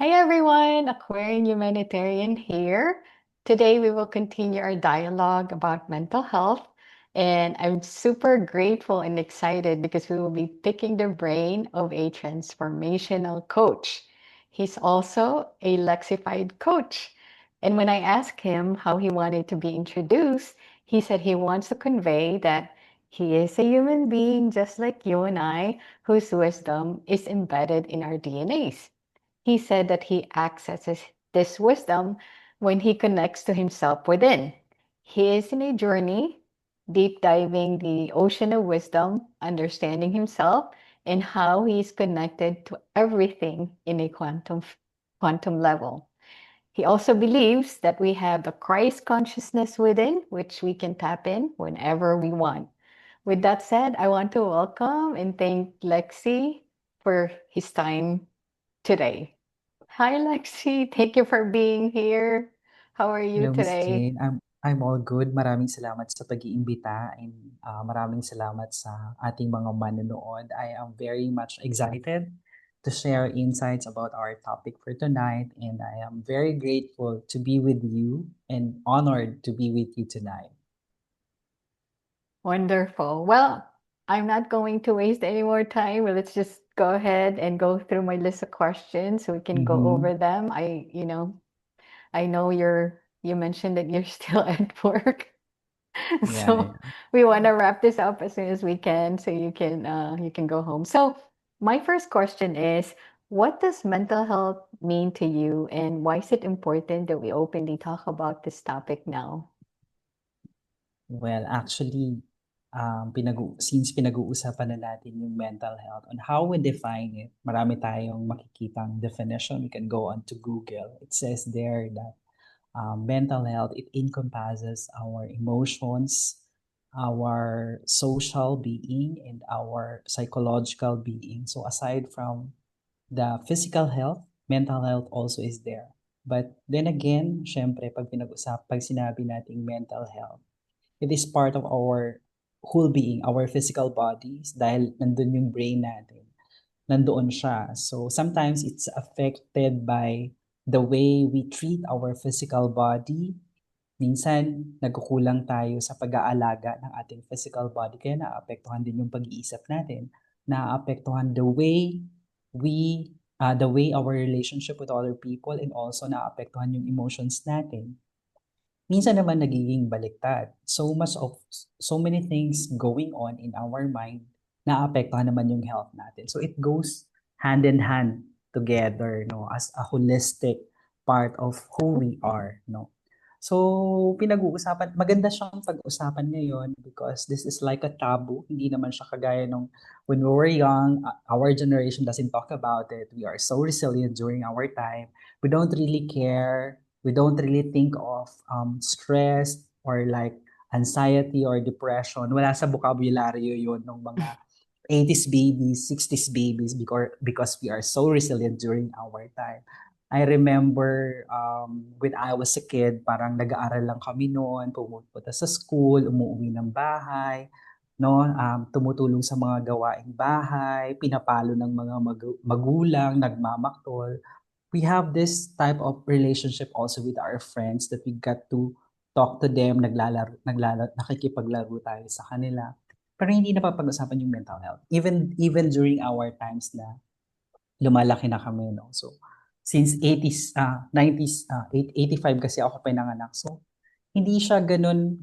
Hey everyone, Aquarian Humanitarian here. Today we will continue our dialogue about mental health, and I'm super grateful and excited because we will be picking the brain of a transformational coach. He's also a Lexified coach. And when I asked him how he wanted to be introduced, he said he wants to convey that he is a human being just like you and I, whose wisdom is embedded in our DNAs. He said that he accesses this wisdom when he connects to himself within. He is in a journey, deep diving the ocean of wisdom, understanding himself and how he is connected to everything in a quantum level. He also believes that we have the Christ consciousness within, which we can tap in whenever we want. With that said, I want to welcome and thank Lexi for his time today. Hi, Lexi. Thank you for being here. How are you Hello, Miss today? Jane. I'm all good. Maraming salamat sa pag-iimbita and maraming salamat sa ating mga manonood. I am very much excited to share insights about our topic for tonight, and I am very grateful to be with you and honored to be with you tonight. Wonderful. Well, I'm not going to waste any more time. Well, let's just go ahead and go through my list of questions so we can go Mm-hmm. over them. I know you mentioned that you're still at work. Yeah, So yeah. we want to wrap this up as soon as we can so you can go home. So my first question is, what does mental health mean to you and why is it important that we openly talk about this topic now? Well, actually, since pinag-uusapan na natin yung mental health on how we define it, marami tayong makikitang definition. We can go on to Google. It says there that mental health, it encompasses our emotions, our social being, and our psychological being. So aside from the physical health, mental health also is there. But then again, syempre, pag sinabi nating mental health, it is part of our whole being, our physical bodies, dahil nandun yung brain natin. Nandoon siya. So sometimes it's affected by the way we treat our physical body. Minsan, nagkukulang tayo sa pag-aalaga ng ating physical body, kaya naapektuhan din yung pag-iisip natin. Naapektuhan the way our relationship with other people, and also naapektuhan yung emotions natin. Minsan naman nagiging baliktad. So many things going on in our mind, naapektuhan naman yung health natin. So it goes hand in hand together, no, as a holistic part of who we are, no. So maganda siyang pag-usapan ngayon because this is like a taboo. Hindi naman siya kagaya nung when we were young, our generation doesn't talk about it. We are so resilient during our time. We don't really care, we don't really think of stress or like anxiety or depression. Wala sa vocabulary yun ng mga 80s babies, 60s babies because we are so resilient during our time. I remember when I was a kid, parang nag-aaral lang kami noon, pumupunta sa school, umuwi ng bahay, no? Tumutulong sa mga gawaing bahay, pinapalo ng mga magulang, nagmamaktol. We have this type of relationship also with our friends that we got to talk to them, nakikipaglaro tayo sa kanila. Pero hindi napapag-usapan yung mental health. Even during our times na lumalaki na kami, no? So, since 80s, 90s, 85 kasi ako pinanganak. So, hindi siya ganun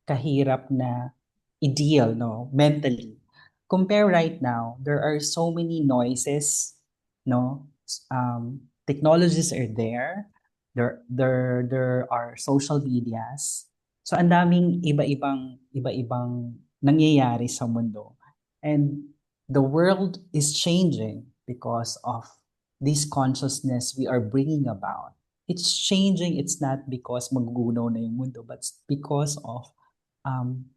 kahirap na ideal, no? Mentally. Compare right now, there are so many noises, no? Technologies are there. There are social medias. So, ang daming iba-ibang nangyayari sa mundo. And the world is changing because of this consciousness we are bringing about. It's changing. It's not because magugunaw na yung mundo, but it's because of um,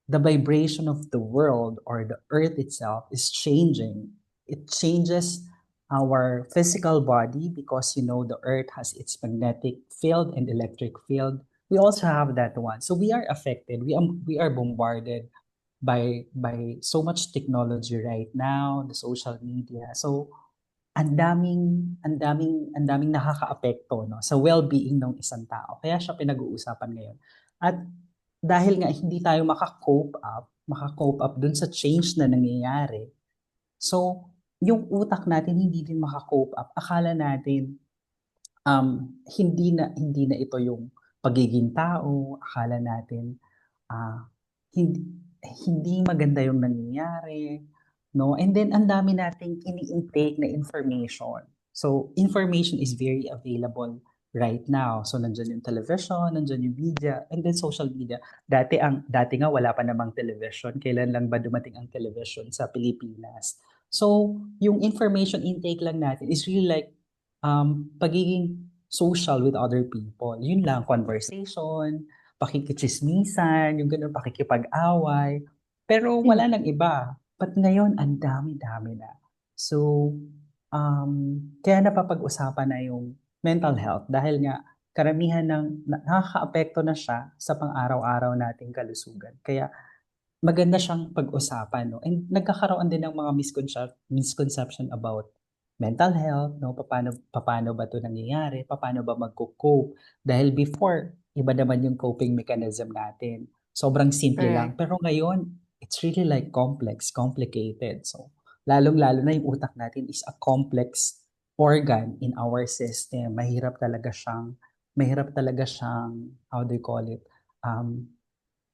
the vibration of the world or the earth itself is changing. It changes our physical body because the earth has its magnetic field and electric field. We also have that one. So we are affected. We are bombarded by so much technology right now, the social media. So ang daming nakakaapekto, no, sa well-being ng isang tao. Kaya siya pinag-uusapan ngayon. At dahil nga hindi tayo maka-cope up dun sa change na nangyayari, so yung utak natin hindi din maka-cope up. Akala natin hindi na ito yung pagiging tao. Akala natin ah, hindi hindi maganda yung nangyayari, no? And then ang dami nating ini-intake na information. So information is very available right now. So nandiyan yung television, nandiyan yung media, and then social media. Dati nga wala pa namang television. Kailan lang ba dumating ang television sa Pilipinas? So yung information intake lang natin is really like pagiging social with other people. Yun lang, conversation, pakikichismisan, yung ganun, pakikipag-away. Pero wala nang iba. But ngayon, ang dami-dami na. So, kaya napapag-usapan na yung mental health dahil nga karamihan nakaka-apekto na siya sa pang-araw-araw nating kalusugan. Kaya maganda siyang pag-usapan, no? And nagkakaroon din ng mga misconception about mental health, no? Paano ba 'to nangyayari? Paano ba magko-cope? Dahil before, iba naman yung coping mechanism natin. Sobrang simple lang. Correct. Pero ngayon, it's really like complex, complicated. So, lalong-lalo na yung utak natin is a complex organ in our system. Mahirap talaga siyang, how do you call it? Um,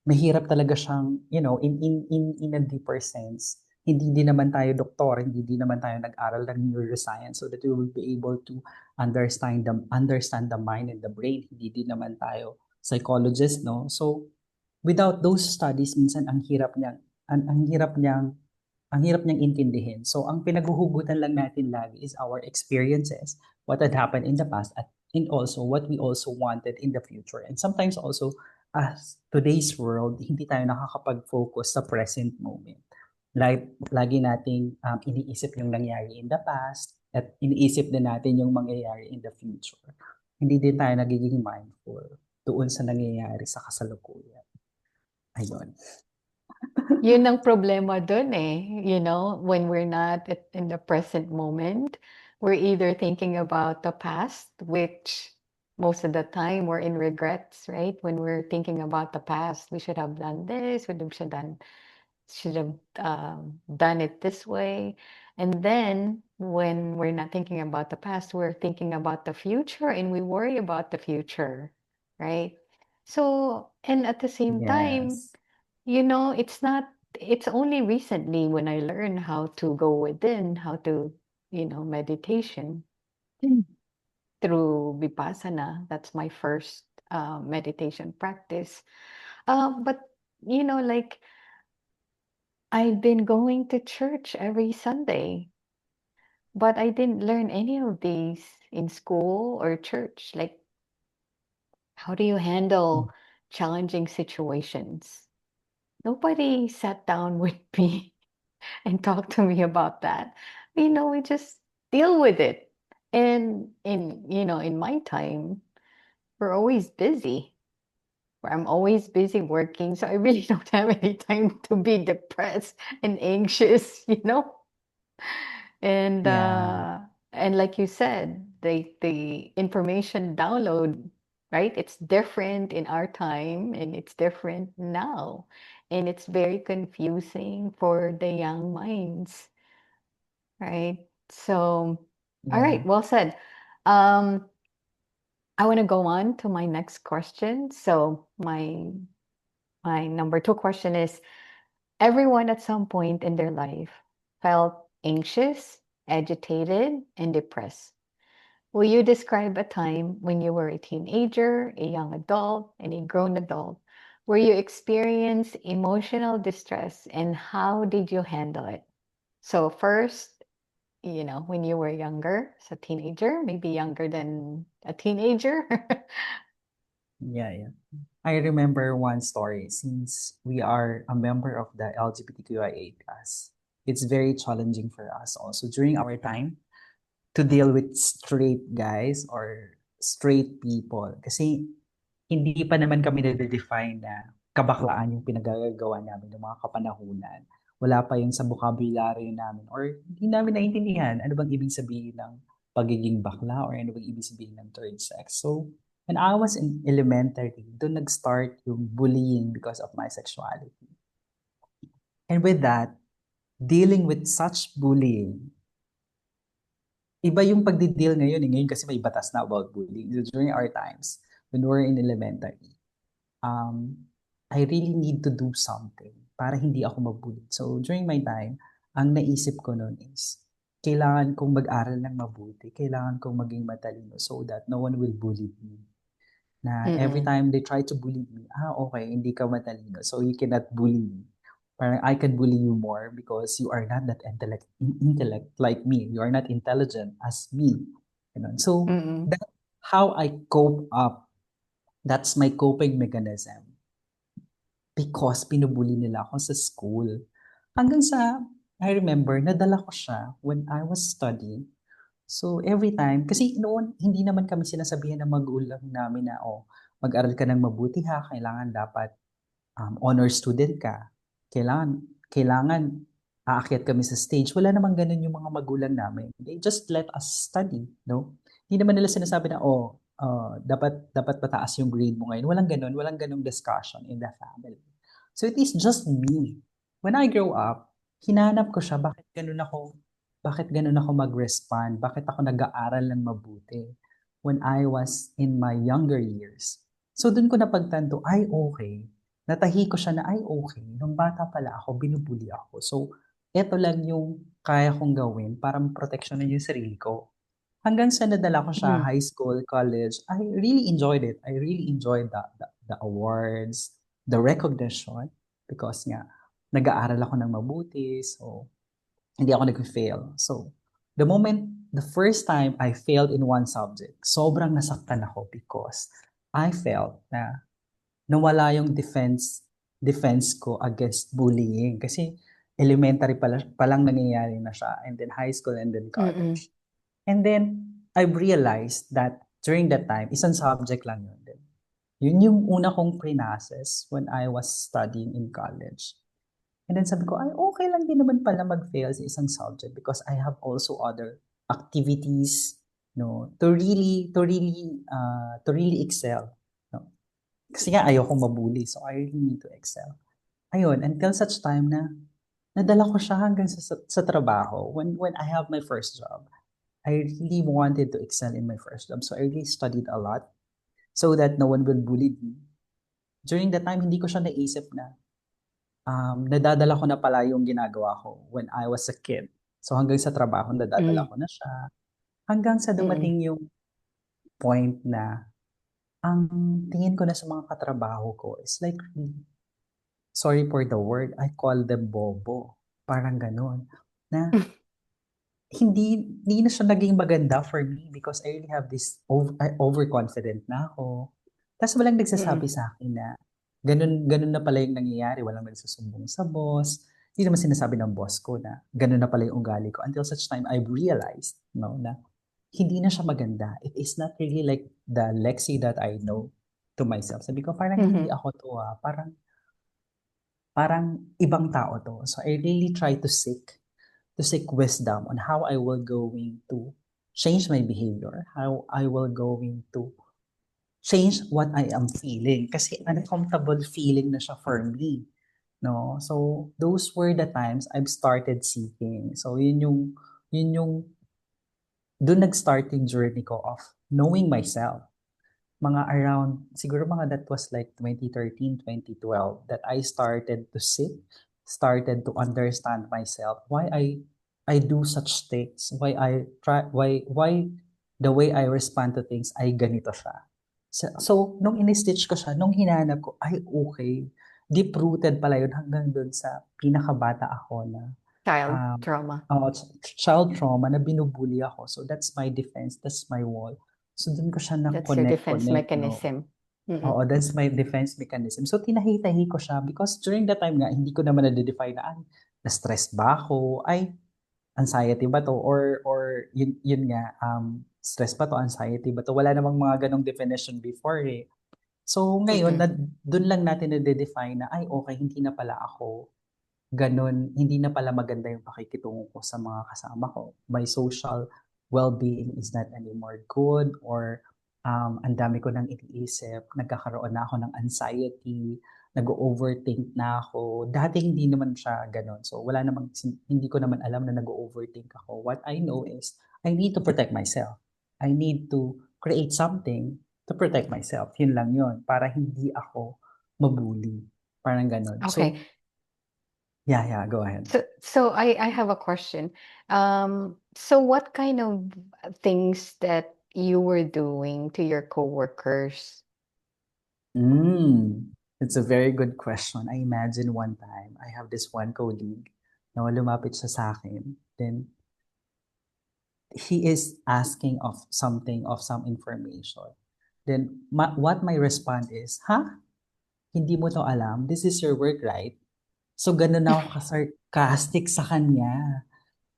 Mahirap talaga siyang, in a deeper sense. Hindi din naman tayo doktor, hindi din naman tayo nag-aral ng neuroscience so that we will be able to understand the mind and the brain. Hindi din naman tayo psychologist, no? So, without those studies, minsan ang hirap niyang intindihin. So, ang pinaghuhugutan lang natin lagi is our experiences, what had happened in the past, and also what we also wanted in the future. And sometimes also, as today's world, hindi tayo nakakapag-focus sa present moment. Lagi nating iniisip yung nangyari in the past at iniisip din natin yung mangyayari in the future. Hindi din tayo nagiging mindful doon sa nangyayari sa kasalukuyan. Ayun. Yun ang problema dun eh, when we're not in the present moment, we're either thinking about the past, which most of the time we're in regrets, right? When we're thinking about the past, we should have done this, we should have done it this way. And then when we're not thinking about the past, we're thinking about the future and we worry about the future, right? So, and at the same time, Yes. it's only recently when I learned how to go within, how to, meditation through Vipassana. That's my first meditation practice. But, like I've been going to church every Sunday, but I didn't learn any of these in school or church. Like, how do you handle challenging situations? Nobody sat down with me and talk to me about that. We just deal with it. And in my time, we're always busy. I'm always busy working, so I really don't have any time to be depressed and anxious, And Yeah. and like you said, the information download, right? It's different in our time and it's different now. And it's very confusing for the young minds. Right. So, all Yeah. right, well said. Um, I want to go on to my next question. So my number two question is everyone at some point in their life felt anxious, agitated, and depressed. Will you describe a time when you were a teenager, a young adult, and a grown adult where you experienced emotional distress and how did you handle it? So first, when you were younger, as a teenager, maybe younger than a teenager. Yeah, yeah. I remember one story since we are a member of the LGBTQIA plus. It's very challenging for us also during our time to deal with straight guys or straight people. Kasi hindi pa naman kami na-define na kabaklaan yung pinagagawa namin ng mga kapanahunan. wala pa yun sa vocabulary namin or hindi namin naintindihan ano bang ibig sabihin ng pagiging bakla or ano bang ibig sabihin ng third sex. So, when I was in elementary, doon nag-start yung bullying because of my sexuality. And with that, dealing with such bullying, iba yung pagdi-deal ngayon. Ngayon kasi may batas na about bullying. So during our times, when we were in elementary, um, I really need to do something para hindi ako mabully. So during my time, ang naisip ko noon is, kailangan kong mag-aral ng mabuti. Kailangan kong maging matalino so that no one will bully me. Na every Mm-mm. time they try to bully me, okay, hindi ka matalino, so you cannot bully me. Parang I can bully you more because you are not that intellect like me. You are not intelligent as me. Ganun. So Mm-mm. that's how I cope up. That's my coping mechanism because pinubuli nila ako sa school. Hanggang sa, I remember, nadala ko siya when I was studying. So every time, kasi noon, hindi naman kami sinasabihan ng magulang namin na, mag-aral ka ng mabuti ha, kailangan dapat honor student ka. Kailangan aakyat kami sa stage. Wala namang ganun yung mga magulang namin. They just let us study, no? Hindi naman nila sinasabi na, dapat pataas yung grade mo ngayon. Walang ganun discussion in the family. So it is just me. When I grow up, hinanap ko siya, bakit ganun ako mag-respond? Bakit ako nag-aaral ng mabuti when I was in my younger years? So doon ko napagtanto, ay okay, natahi ko siya na, ay okay, nung bata pala ako, binubuli ako. So, eto lang yung kaya kong gawin para maproteksyonan yung sarili ko. Hanggang sa nadala ko siya Mm. high school, college, I really enjoyed it. I really enjoyed the awards, the recognition, because nga, nag-aaral ako ng mabuti, so hindi ako nag-fail. So, the first time I failed in one subject, sobrang nasaktan ako because I felt na nawala yung defense ko against bullying kasi elementary pa lang nangyayari na siya and then high school and then Mm-mm. college. And then I realized that during that time, isang subject lang yun din. Yun yung una kong prinases when I was studying in college. And then sabi ko, ay okay lang din naman pala mag-fail sa isang subject because I have also other activities, no, to really excel. No? Kasi nga ayoko mabully, so I really need to excel. Ayun, until such time na nadala ko siya hanggang sa trabaho. When I have my first job, I really wanted to excel in my first job. So I really studied a lot so that no one will bully me. During that time, hindi ko siya naisip na nadadala ko na pala yung ginagawa ko when I was a kid. So hanggang sa trabaho, nadadala Mm. ko na siya. Hanggang sa Mm. dumating yung point na ang tingin ko na sa mga katrabaho ko is like, sorry for the word, I call them bobo. Parang ganun. Na hindi na siya naging maganda for me because I really have this overconfident na ako. Tapos walang nagsasabi Mm. sa akin na ganun na pala yung nangyayari. Walang nagsusumbong sa boss. Hindi naman sinasabi ng boss ko na ganun na pala yung ugali ko. Until such time, I realized, no, na hindi na siya maganda. It is not really like the Lexi that I know to myself. Sabi ko, parang hindi Mhm. ako to parang ibang tao to. So I really try to seek wisdom on how I will going to change my behavior, how I will going to change what I am feeling. Kasi uncomfortable feeling na siya for me. No? So, those were the times I've started seeking. So, yun yung, doon nag-start yung journey ko of knowing myself. Mga around, siguro mga that was like 2013, 2012, that I started to seek, started to understand myself, why I do such things, why the way I respond to things ay ganito siya. So nung in-stitch ko siya, nung hinanap ko, ay okay, deep-rooted pala yun hanggang dun sa pinakabata ako na Child um, trauma. child trauma na binubuli ako. So that's my defense, that's my wall. So doon ko siya That's your defense na-connect, no? mechanism. Mm-mm. Oo, that's my defense mechanism. So tinahi-tahi ko siya because during that time nga, hindi ko naman na-define na, na-stress ba ako? Ay, anxiety ba to? Or yun nga, stress ba to? Anxiety ba to? Wala namang mga ganong definition before eh. So ngayon, Mm-mm. doon lang natin na-define na, ay okay, hindi na pala ako ganun, hindi na pala maganda yung pakikitungo ko sa mga kasama ko. My social well-being is not anymore good, or ang dami ko nang iniisip, nagkakaroon na ako ng anxiety, nag-overthink na ako. Dati hindi naman siya ganun. So wala namang, hindi ko naman alam na nag-overthink ako. What I know is, I need to protect myself. I need to create something to protect myself. Yun lang yun. Para hindi ako mabully. Parang ganun. Okay. So, yeah, go ahead. So I have a question. So what kind of things that you were doing to your coworkers? It's a very good question. I imagine one time, I have this one colleague na lumapit siya sa akin. Then, he is asking of something, of some information. Then, what my response is, ha? Hindi mo to alam? This is your work, right? So, ganun ako ka-sarcastic sa kanya.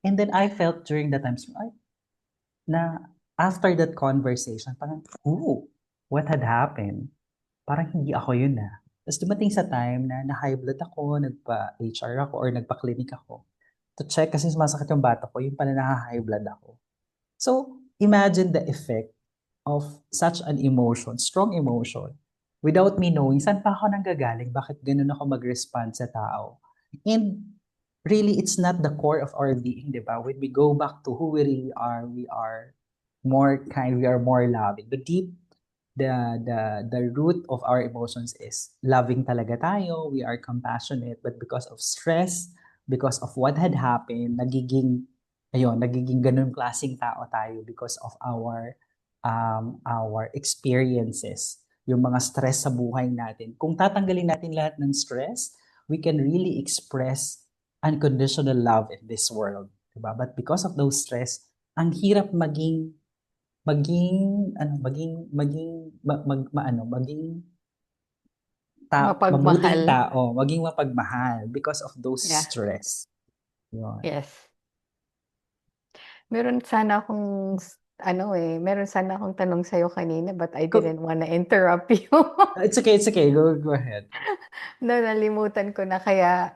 And then, I felt during that time, so, ay, na after that conversation, parang, what had happened? Parang hindi ako yun Tapos dumating sa time na na-high blood ako, nagpa-HR ako or nagpa-clinic ako to check kasi sumasakit yung bata ko, yung pala na-high blood ako. So, imagine the effect of such an emotion, strong emotion, without me knowing saan pa ako nanggagaling, bakit ganun ako mag-respond sa tao. And really, it's not the core of our being, di ba? When we go back to who we are more kind, we are more loving. The root of our emotions is loving talaga tayo, we are compassionate, but because of stress, because of what had happened, nagiging ganun klaseng tao tayo because of our experiences, yung mga stress sa buhay natin. Kung tatanggalin natin lahat ng stress, we can really express unconditional love in this world, diba? But because of those stress, ang hirap maging ano, maging ma mag maano, maging mabuting Mapagmahal. tao, maging mapagmahal because of those Yeah. stress, yun. Yes. Meron sana akong meron sana akong tanong sa'yo kanina but I Go didn't wanna interrupt you. it's okay, go ahead. No, nalimutan ko na kaya,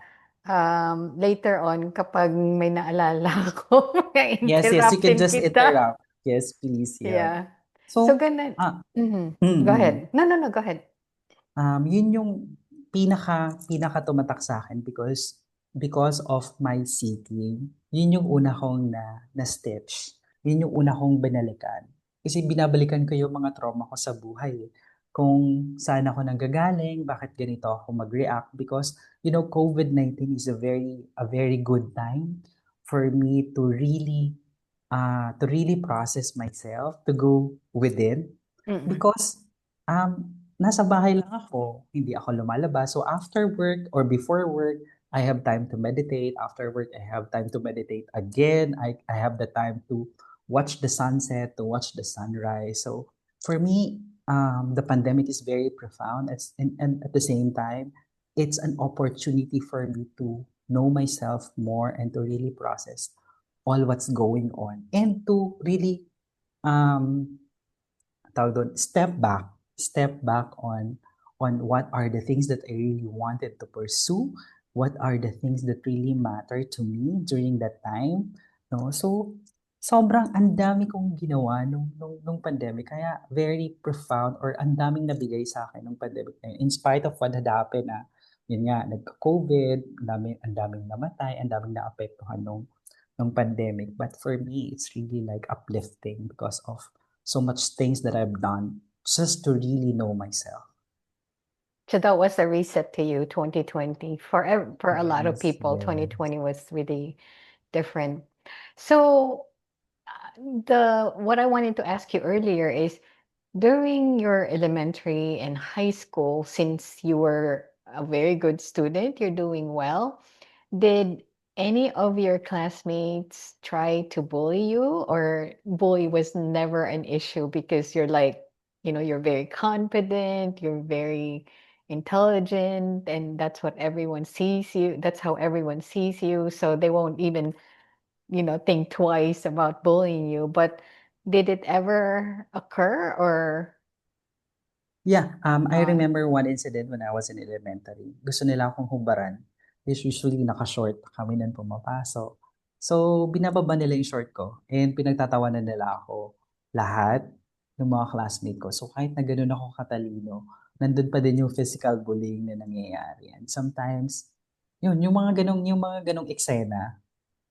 later on kapag may naalala ako, Yes, you can interruptin just kita. interrupt. Yes, please, yeah. Yeah. So So, ganun. ah, Mhm. mm, Go mm. ahead. No, no, no, go ahead. Yun yung pinaka tumatak sa akin because of my seeking. Yun yung una kong na-stitch. Yun yung una kong binalikan. Kasi binabalikan ko yung mga trauma ko sa buhay. Kung saan ako nanggagaling, bakit ganito ako mag-react. Because, COVID-19 is a very good time for me to really process myself, to go within. Mm. Because nasa bahay lang ako, hindi ako lumalabas. So after work or before work, I have time to meditate. After work, I have time to meditate again. I have the time to watch the sunset, to watch the sunrise. So for me, the pandemic is very profound. And at the same time, it's an opportunity for me to know myself more and to really process all what's going on and to really um, tawag doon, step back on what are the things that I really wanted to pursue, what are the things that really matter to me during that time, no? So, sobrang ang dami kong ginawa nung pandemic, kaya very profound or ang daming nabigay sa akin nung pandemic na yun. In spite of what had happened yun nga, nagka-COVID, ang daming namatay, ang daming naapektuhan nung pandemic. But for me, it's really like uplifting because of so much things that I've done just to really know myself. So that was a reset to you, 2020. For a lot of Yes, people, yes. 2020 was really different. So, the what I wanted to ask you earlier is during your elementary and high school, since you were a very good student, you're doing well, did any of your classmates try to bully you, or bully was never an issue because you're like, you're very confident, you're very intelligent, and that's how everyone sees you, so they won't even, think twice about bullying you. But did it ever occur or Yeah, I not? remember one incident when I was in elementary. Gusto nila akong humbaran. is usually naka-short kami nun pumapasok. So, binababa nila yung short ko and pinagtatawanan nila ako lahat ng mga classmate ko. So, kahit na ganun ako katalino, nandun pa din yung physical bullying na nangyayari. And sometimes, yun, yung mga ganong eksena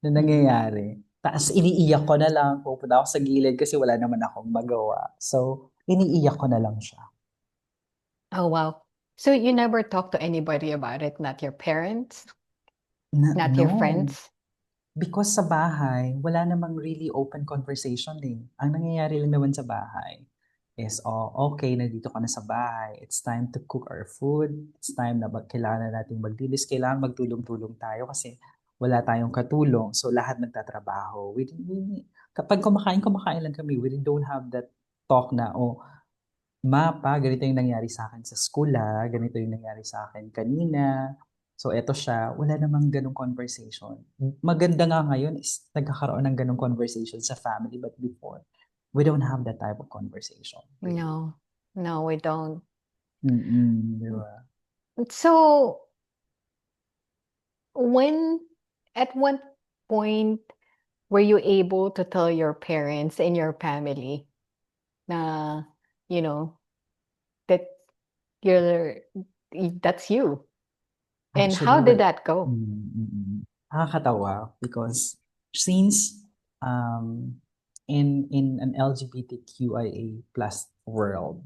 na nangyayari. Taas iniiyak ko na lang, pupunta ako sa gilid kasi wala naman akong magawa. So, iniiyak ko na lang siya. Oh, wow. So you never talk to anybody about it, not your parents, not your No, friends? because sa bahay, wala namang really open conversation eh. Ang nangyayari lang naman sa bahay is, oh, okay, nandito ka na sa bahay. It's time to cook our food. It's time na kailangan na natin maglinis. Kailangan magtulong-tulong tayo kasi wala tayong katulong. So, lahat nagtatrabaho. Kapag kumakain lang kami, we don't have that talk na, oh, Ma, Pa, ganito yung nangyari sa akin sa school ganito yung nangyari sa akin kanina. So, eto siya, wala namang ganong conversation. Maganda nga ngayon is nagkakaroon ng ganong conversation sa family, but before, we don't have that type of conversation, really. No, no, we don't. Di ba? So when, at what point were you able to tell your parents and your family na, you know, that you're, that's you? And Actually, how did well, that go? nakakatawa because since um, in an LGBTQIA plus world,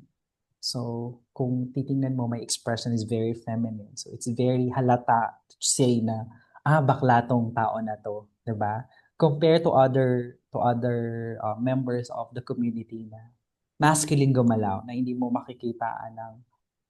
so kung titingnan mo, my expression is very feminine. So it's very halata to say na, bakla tong tao na to, 'di ba? Compared to other members of the community na masculine gumalaw na hindi mo makikita ng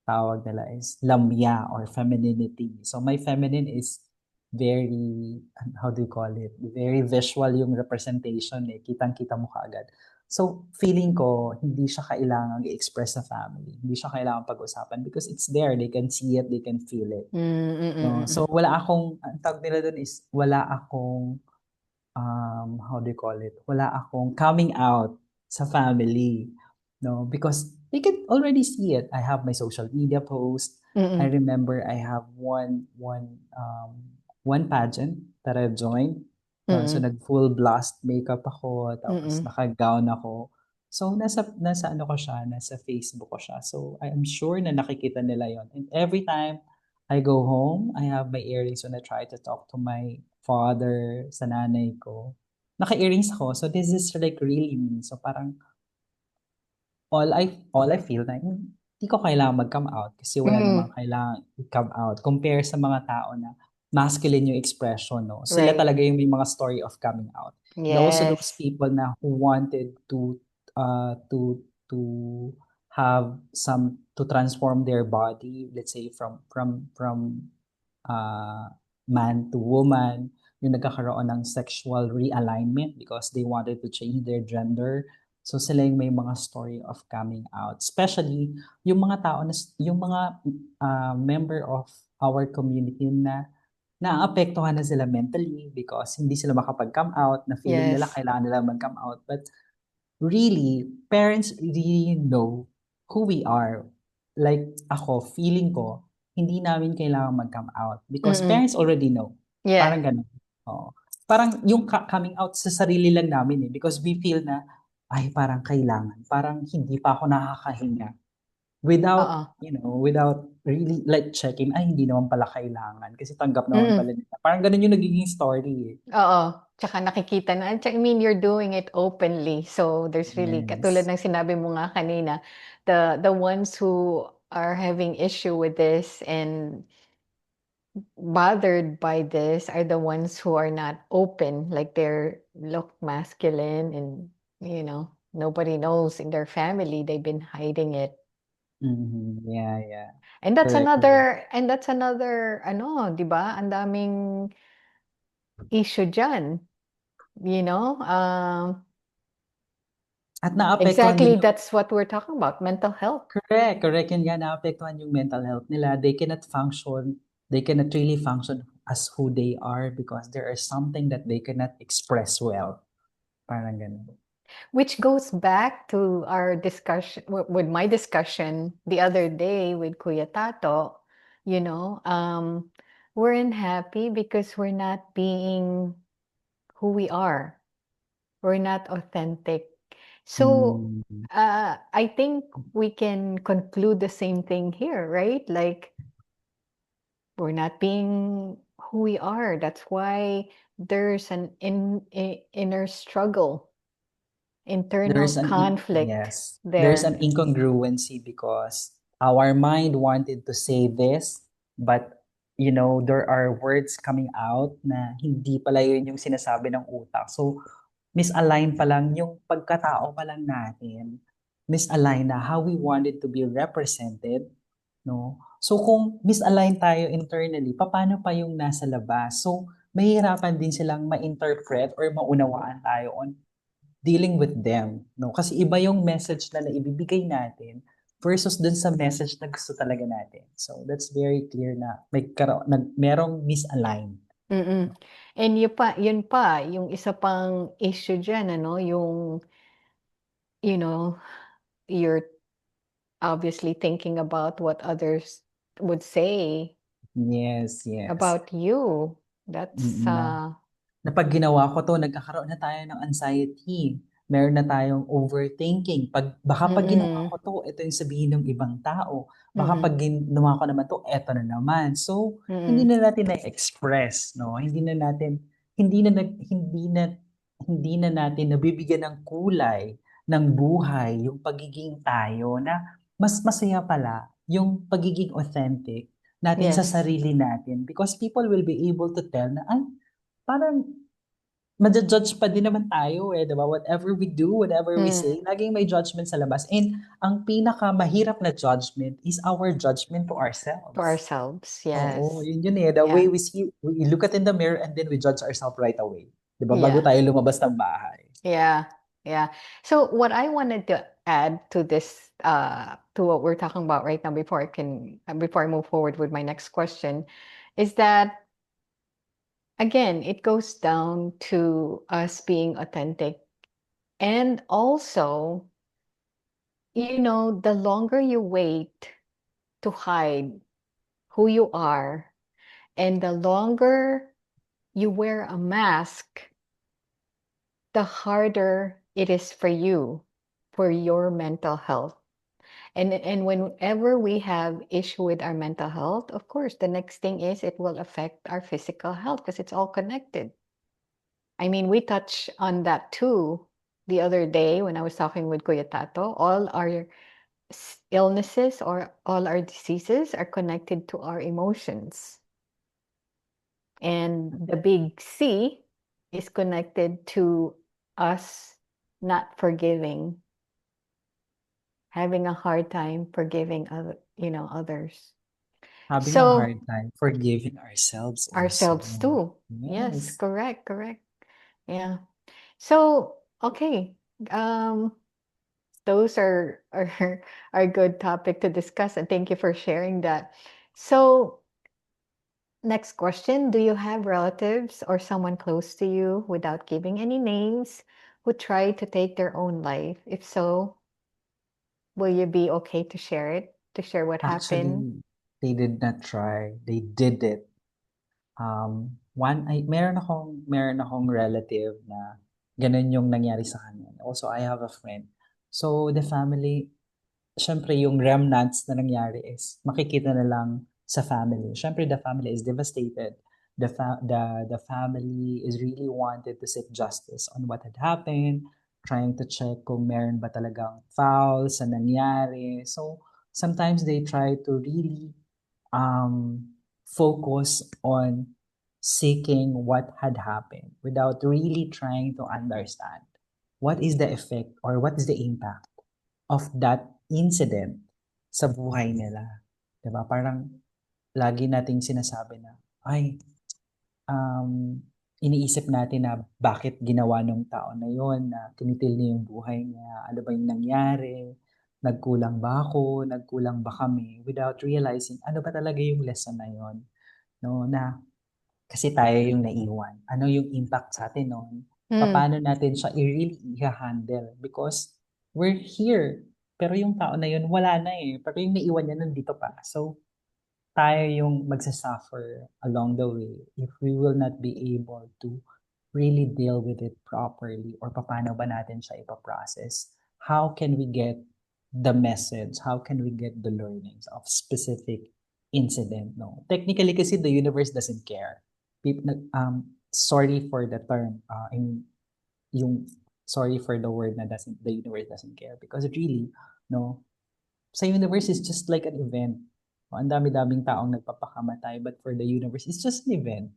tawag nila is lamya or femininity. So my feminine is very, how do you call it? Very visual yung representation eh. Kitang-kita mo kaagad. So feeling ko, hindi siya kailangang i-express sa family. Hindi siya kailangang pag-usapan because it's there. They can see it, they can feel it. No? So wala akong, ang tawag nila dun is, wala akong how do you call it? Wala akong coming out sa family. No, because they can already see it. I have my social media post. I Mm-mm. remember I have one pageant that I joined. So Mm-mm. nag full blast makeup ako, tapos Mm-mm. naka-gown ako. So nasa ano ko siya, nasa Facebook ko siya. So I am sure na nakikita nila yon. And every time I go home, I have my earrings when I try to talk to my father, sa nanay ko. Naka-earrings ako. So this is like really me. So parang all I feel na hindi ko kailangan mag-come out kasi wala namang Mm. kailangan i-come out compare sa mga tao na masculine yung expression, no? Sila Right. talaga yung may mga story of coming out. And also those Yes. people na who wanted to have some to transform their body, let's say from man to woman, yung nagkakaroon ng sexual realignment because they wanted to change their gender. So sila yung may mga story of coming out. Especially yung mga tao na yung mga member of our community na naapektuhan na sila mentally because hindi sila makapag-come out, na feeling nila Yes. kailangan nila mag-come out. But really, parents really know who we are. Like ako, feeling ko, hindi namin kailangan mag-come out because Mm-mm. parents already know. Yeah. Parang ganun. Oo. Parang yung coming out sa sarili lang namin because we feel na, ay parang kailangan. Parang hindi pa ako nakakahinga. Oo. Without really like checking, ay hindi naman pala kailangan kasi tanggap naman Mm. pala nila. Parang ganun yung nagiging story eh. Oo. Tsaka nakikita na, I mean, you're doing it openly. So there's really, katulad Yes. ng sinabi mo nga kanina, the ones who are having issue with this and bothered by this are the ones who are not open, like they're look masculine and, nobody knows in their family, they've been hiding it. Mhm. Yeah, yeah. And that's Correct, correct. another, ano, 'di ba? Ang daming issue diyan, you know? At naapektuhan din Exactly, yung that's what we're talking about, mental health. correct, correct yun nga, naapektuhan yung mental health nila. They cannot really function as who they are because there is something that they cannot express well. Parang ganun. Which goes back to our discussion, with my discussion the other day with Kuya Tato, you know, we're unhappy because we're not being who we are. We're not authentic. So, Mm, I think we can conclude the same thing here, right? Like, we're not being who we are. That's why there's an inner struggle, internal conflict there's there. an incongruency because our mind wanted to say this, but there are words coming out na hindi pala yun yung sinasabi ng utak. So, misalign pa lang yung pagkatao pa lang natin. Misalign na how we wanted to be represented, no? So, kung misalign tayo internally, paano pa yung nasa labas? So, mahihirapan din silang ma-interpret or maunawaan tayo on dealing with them, no? Kasi iba yung message na naibibigay natin versus dun sa message na gusto talaga natin. So that's very clear na merong misaligned. Mm. And yun pa, yung isa pang issue diyan ano, yung, you know, you're obviously thinking about what others would say Yes, yes. about you. That's, Mm, na pag ginawa ko 'to, nagkakaroon na tayo ng anxiety. Meron na tayong overthinking. Baka pag ginawa mm, ko 'to, ito yung sabihin ng ibang tao. Baka mm, pag ginawa ko naman 'to, eto na naman. So, hindi mm. na natin na-express, no? Hindi na nag hindi na natin nabibigyan ng kulay ng buhay yung pagiging tayo na mas masaya pala yung pagiging authentic natin sa Yes. sarili natin because people will be able to tell na, ay, parang maja-judge pa din naman tayo eh, 'di ba? Whatever we do, whatever we Mm. say, laging may judgment sa labas. And ang pinakamahirap na judgment is our judgment to To ourselves. ourselves, Oo, yes. yun eh. The way Yeah. we look at in the mirror and then we judge ourselves right away. 'Di ba? Bago Yeah. tayo lumabas ng bahay. Yeah. Yeah. So what I wanted to add to this, to what we're talking about right now before I move forward with my next question, is that again, it goes down to us being authentic. And also, the longer you wait to hide who you are, and the longer you wear a mask, the harder it is for you, for your mental health. And whenever we have issue with our mental health, of course, the next thing is it will affect our physical health because it's all connected. I mean, we touched on that too the other day when I was talking with Kuya Tato. All our illnesses or all our diseases are connected to our emotions. And the big C is connected to us not forgiving, having a hard time forgiving others. Having a So hard time forgiving ourselves also. ourselves too. Yes, Yes. correct, correct. Yeah. So, okay. Um, those are are good topic to discuss, and thank you for sharing that. So, next question, do you have relatives or someone close to you, without giving any names, who tried to take their own life? If so, will you be okay to share it? To share what happened? Actually, they did not try. They did it. Meron akong relative na ganun yung nangyari sa kanya. Also, I have a friend. So, the family, syempre yung remnants na nangyari is makikita na lang sa family. Syempre, the family is devastated. The family is really wanted to seek justice on what had happened, trying to check kung meron ba talagang foul sa nangyari. So, sometimes they try to really um, focus on seeking what had happened without really trying to understand what is the effect or what is the impact of that incident sa buhay nila. 'Di ba? Parang lagi nating sinasabi na, ay, iniisip natin na bakit ginawa ng tao na yon na kinitil niya yung buhay niya, ano ba yung nangyari, nagkulang ba ako, nagkulang ba kami, without realizing ano ba talaga yung lesson na yon, no, na kasi tayo yung naiwan. Ano yung impact sa atin nun? Hmm. Paano natin siya i-really i-handle? Because we're here, pero yung tao na yun wala na eh. Pero yung naiwan niya nandito pa. So, tayo yung magsasuffer along the way if we will not be able to really deal with it properly, or paano ba natin siya ipaprocess? How can we get the message? How can we get the learnings of specific incident? No, technically kasi the universe doesn't care. People, sorry for the term, I mean, yung sorry for the word na the universe doesn't care, because really, no, sa universe is just like an event. Ang dami-daming taong nagpapakamatay, but for the universe, it's just an event.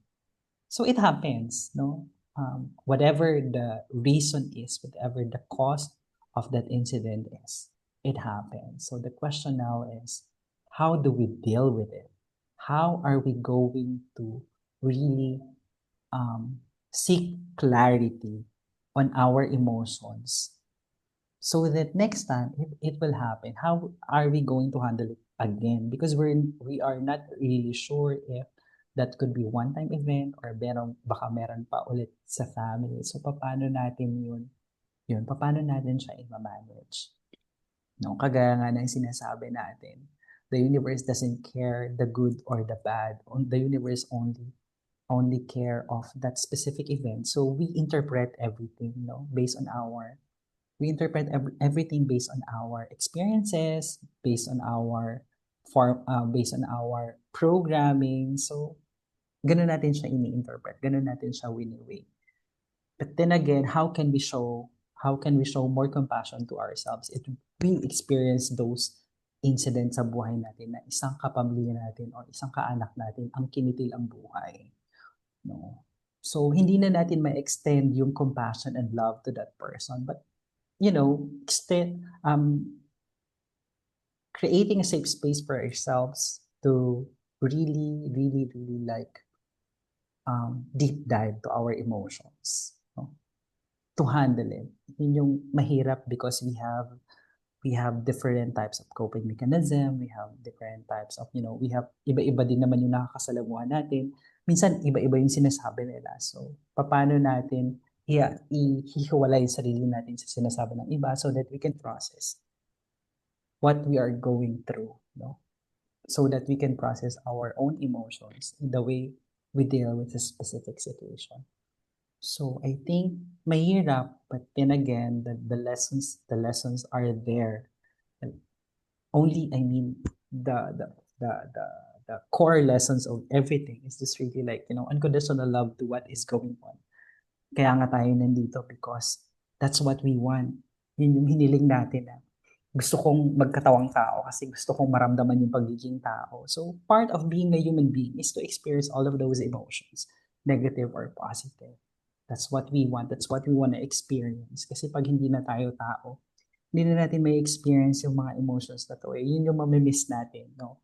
So it happens, no? Whatever the reason is, whatever the cause of that incident is, it happens. So the question now is, how do we deal with it? How are we going to really seek clarity on our emotions, so that next time if it will happen, how are we going to handle it again? Because we are not really sure if that could be one time event, or baka meron pa ulit sa family. So paano natin yun paano natin siya i-manage, no? Kagaya nga ng sinasabi natin, the universe doesn't care the good or the bad. The universe only care of that specific event. So we interpret everything, no, based on our we interpret everything based on our experiences, based on our based on our programming. So ganun natin siya ini-interpret, ganun natin siya wini-weigh. But then again, how can we show more compassion to ourselves if we experience those incidents sa buhay natin na isang kapamilya natin o isang kaanak natin ang kinitil ang buhay, no? So hindi na natin ma-extend yung compassion and love to that person, but extend creating a safe space for ourselves to really, really, really like deep dive to our emotions, no? To handle it. Yun yung mahirap, because we have different types of coping mechanism, we have different types of, we have iba-iba din naman yung nakakasalamuhan natin. Minsan, iba-iba yung sinasabi nila. So, paano natin ihiwalay yung sarili natin sa sinasabi ng iba, so that we can process what we are going through, no? So that we can process our own emotions in the way we deal with a specific situation. So I think mahirap, but then again, the lessons are there. Only, I mean, the core lessons of everything is just really like, unconditional love to what is going on. Kaya nga tayo nandito, because that's what we want. Yun yung hiniling natin na gusto kong magkatawang tao kasi gusto kong maramdaman yung pagiging tao. So part of being a human being is to experience all of those emotions, negative or positive. That's what we want. That's what we want to experience. Kasi pag hindi na tayo tao, hindi na natin may experience yung mga emotions na to. Yun yung mamimiss natin, no?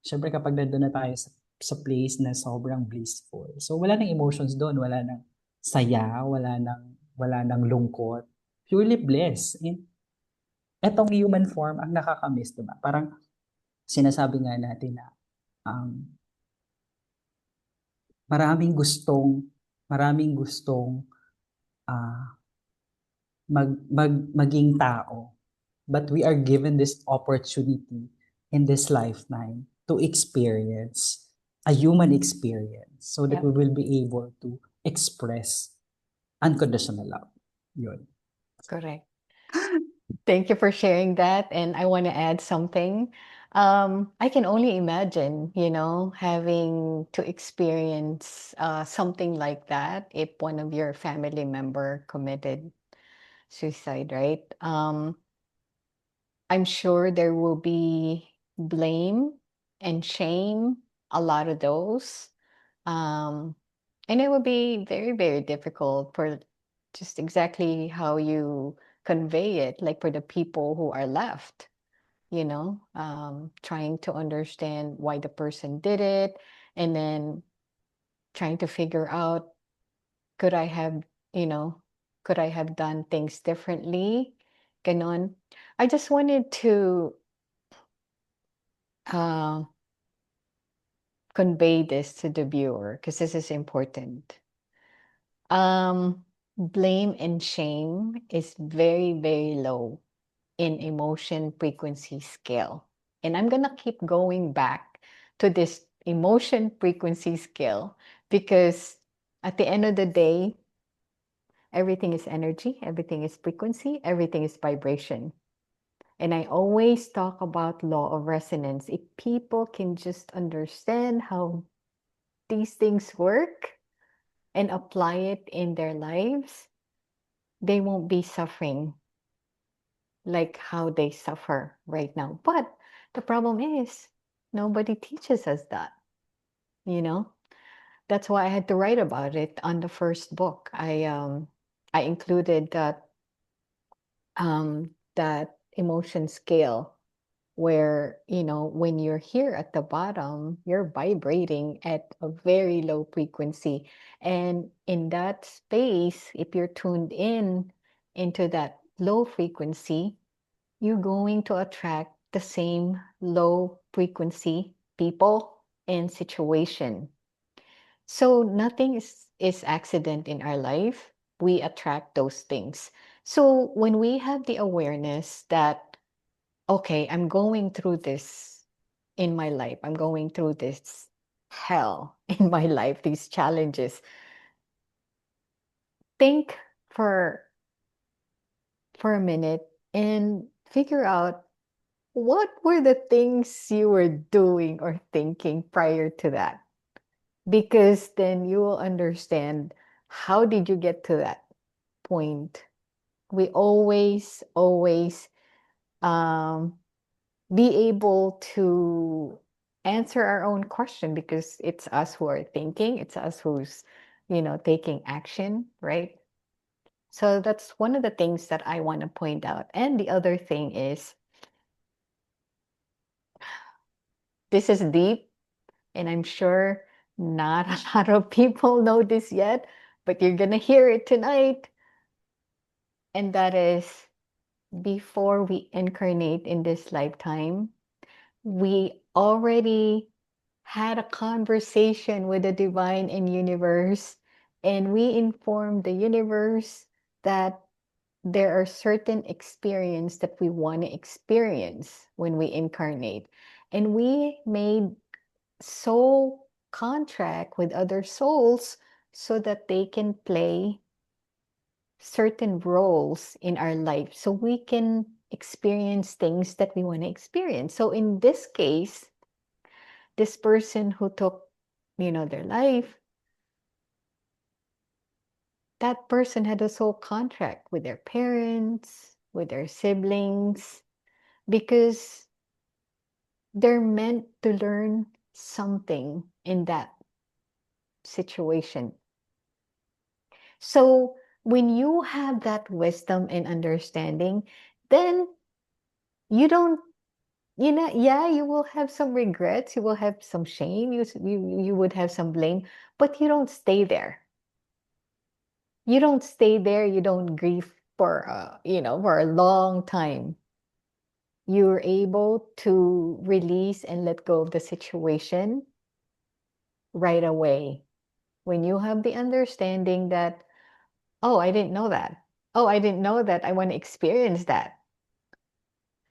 Siyempre kapag nandun na tayo sa place na sobrang blissful. So wala nang emotions doon, wala nang saya, wala nang lungkot. Purely bliss. And etong human form ang nakakamiss, diba? Parang sinasabi nga natin na um, maraming gustong ah, maging tao. But we are given this opportunity in this lifetime to experience a human experience, so that Yep, we will be able to express unconditional love. Yun. correct. Thank you for sharing that. And I want to add something. I can only imagine, having to experience something like that if one of your family member committed suicide, right? I'm sure there will be blame and shame, a lot of those. Um, and it will be very, very difficult for just exactly how you convey it, like for the people who are left, trying to understand why the person did it, and then trying to figure out, could I have, you know, could I have done things differently? Ganon. I just wanted to uh, convey this to the viewer because this is important. Blame and shame is very, very low in emotion frequency scale. And I'm gonna keep going back to this emotion frequency scale because at the end of the day, everything is energy, everything is frequency, everything is vibration. And I always talk about law of resonance. If people can just understand how these things work and apply it in their lives, they won't be suffering like how they suffer right now. But the problem is nobody teaches us that, you know? That's why I had to write about it on the first book. I included that emotion scale where, when you're here at the bottom, you're vibrating at a very low frequency. And in that space, if you're tuned in into that low frequency, you're going to attract the same low frequency people and situation. So nothing is accident in our life. We attract those things. So when we have the awareness that, okay, I'm going through this in my life, I'm going through this hell in my life, these challenges, think for for a minute and figure out what were the things you were doing or thinking prior to that, because then you will understand how did you get to that point. We always um, be able to answer our own question because it's us who are thinking, it's us who's taking action, right? So that's one of the things that I want to point out. And the other thing is, this is deep, and I'm sure not a lot of people know this yet, but you're gonna hear it tonight. And that is, before we incarnate in this lifetime, we already had a conversation with the divine and universe, and we informed the universe that there are certain experience that we want to experience when we incarnate. And we made soul contract with other souls so that they can play certain roles in our life so we can experience things that we want to experience. So in this case, this person who took, their life, that person had a soul contract with their parents, with their siblings, because they're meant to learn something in that situation. So when you have that wisdom and understanding, then you don't, yeah, you will have some regrets, you will have some shame, you would have some blame, but you don't stay there. You don't stay there, you don't grieve for for a long time. You're able to release and let go of the situation right away. When you have the understanding that, oh, I didn't know that. Oh, I didn't know that. I want to experience that.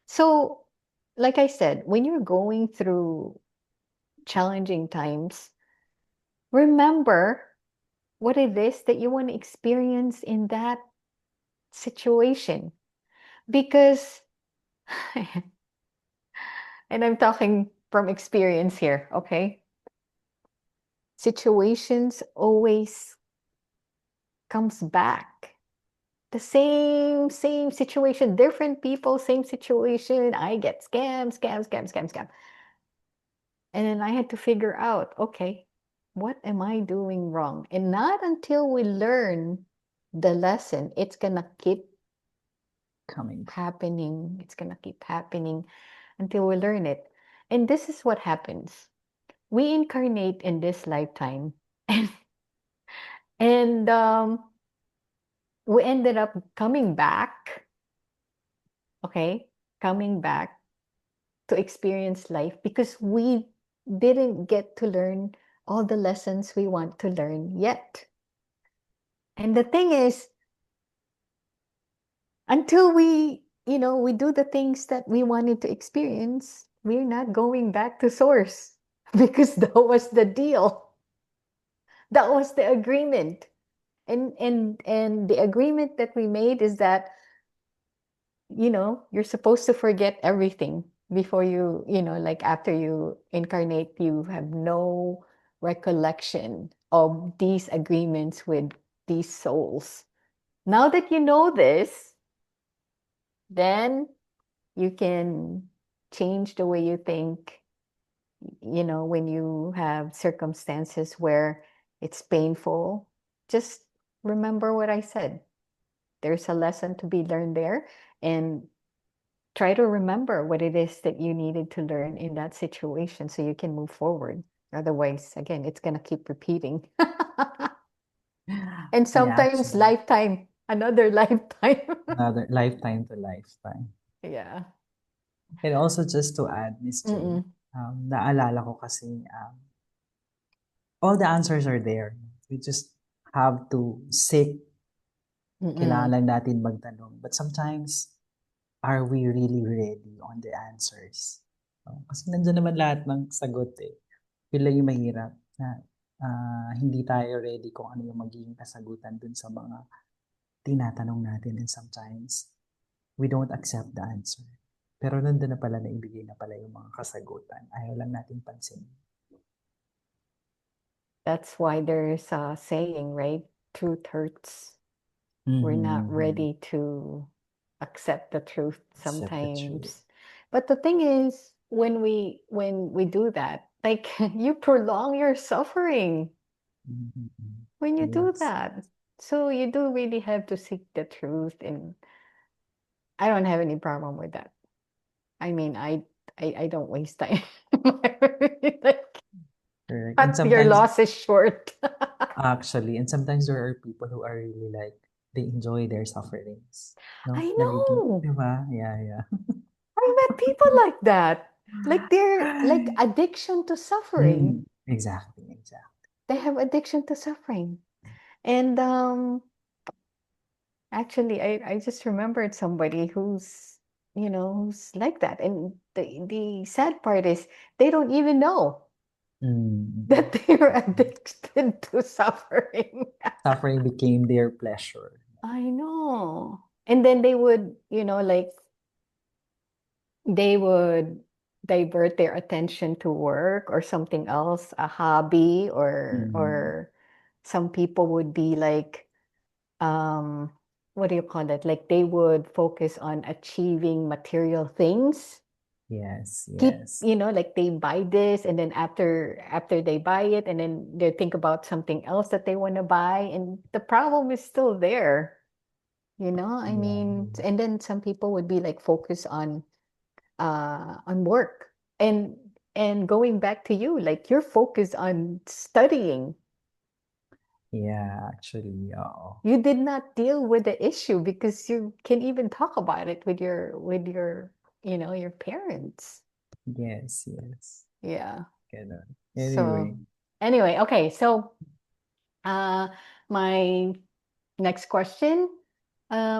So, like I said, when you're going through challenging times, remember what it is that you want to experience in that situation. Because, and I'm talking from experience here, okay? Situations always comes back. The same situation, different people, same situation. I get scam. And then I had to figure out, okay, what am I doing wrong? And not until we learn the lesson, it's gonna keep Coming. happening. It's gonna keep happening until we learn it. And this is what happens. We incarnate in this lifetime, and we ended up coming back, okay, coming back to experience life because we didn't get to learn all the lessons we want to learn yet. And the thing is, until we do the things that we wanted to experience, we're not going back to source. because that was the deal. That was the agreement. And the agreement that we made is that, you're supposed to forget everything before like after you incarnate, you have no recollection of these agreements with these souls. Now that you know this, then you can change the way you think, when you have circumstances where it's painful. Just remember what I said. There's a lesson to be learned there. And try to remember what it is that you needed to learn in that situation so you can move forward. Otherwise, again, it's going to keep repeating. And Yeah, sometimes actually, lifetime, another lifetime. another lifetime to lifetime. Yeah. And also just to add, Miss J, Mm-mm. naalala ko kasi all the answers are there. We just have to seek, kailangan Mm-mm. lang natin magtanong. But sometimes, are we really ready on the answers? No? Kasi nandiyan naman lahat ng sagot eh. Yun lang yung mahirap na hindi tayo ready kung ano yung magiging kasagutan dun sa mga tinatanong natin, and sometimes we don't accept the answer. Pero nandun na pala, na ibigay na pala yung mga kasagutan. Ayaw lang natin pansin. That's why there's a saying, right? Truth hurts. We're not Mm-hmm. ready to accept the truth Accept the truth. sometimes. But the thing is, when we do that, like you prolong your suffering Mm-hmm. when you do Yes. that. So you do really have to seek the truth, and I don't have any problem with that. I mean, I don't waste time. Like, Correct. And cut your sometimes, losses short. actually, and sometimes there are people who are really like, they enjoy their sufferings. No? I Nagiging, know. di ba? Yeah, yeah. I met people like that. Like they're like addiction to suffering. Exactly, exactly. They have addiction to suffering. And actually I just remembered somebody who's like that. And the sad part is they don't even know that Mm. they're addicted to suffering. Suffering became their pleasure. I know. And then they would, like they would divert their attention to work or something else, a hobby, or Mm. or some people would be like, um what do you call it? Like they would focus on achieving material things. Yes, Keep, yes. like they buy this, and then after they buy it, and then they think about something else that they want to buy, and the problem is still there. I Yeah. mean, and then some people would be like focused on work, and going back to you, like you're focused on studying. Yeah, actually, oo. You did not deal with the issue because you can even talk about it with your parents. Yes, yes. Yeah. Ganun. Anyway, So anyway, okay. So uh my next question.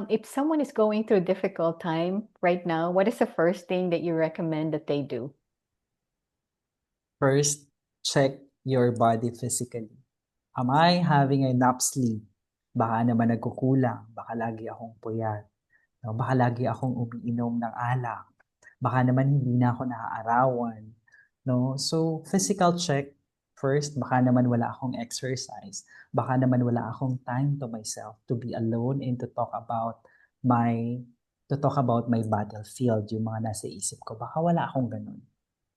If someone is going through a difficult time right now, what is the first thing that you recommend that they do? first, check your body physically. Am I having enough sleep? Baka naman nagkukulang. Baka lagi akong puyat. No? Baka lagi akong umiinom ng alak. Baka naman hindi na ako naaarawan. No? So, physical check first. Baka naman wala akong exercise. Baka naman wala akong time to myself to be alone and my to talk about my battlefield, yung mga nasa isip ko. Baka wala akong ganun.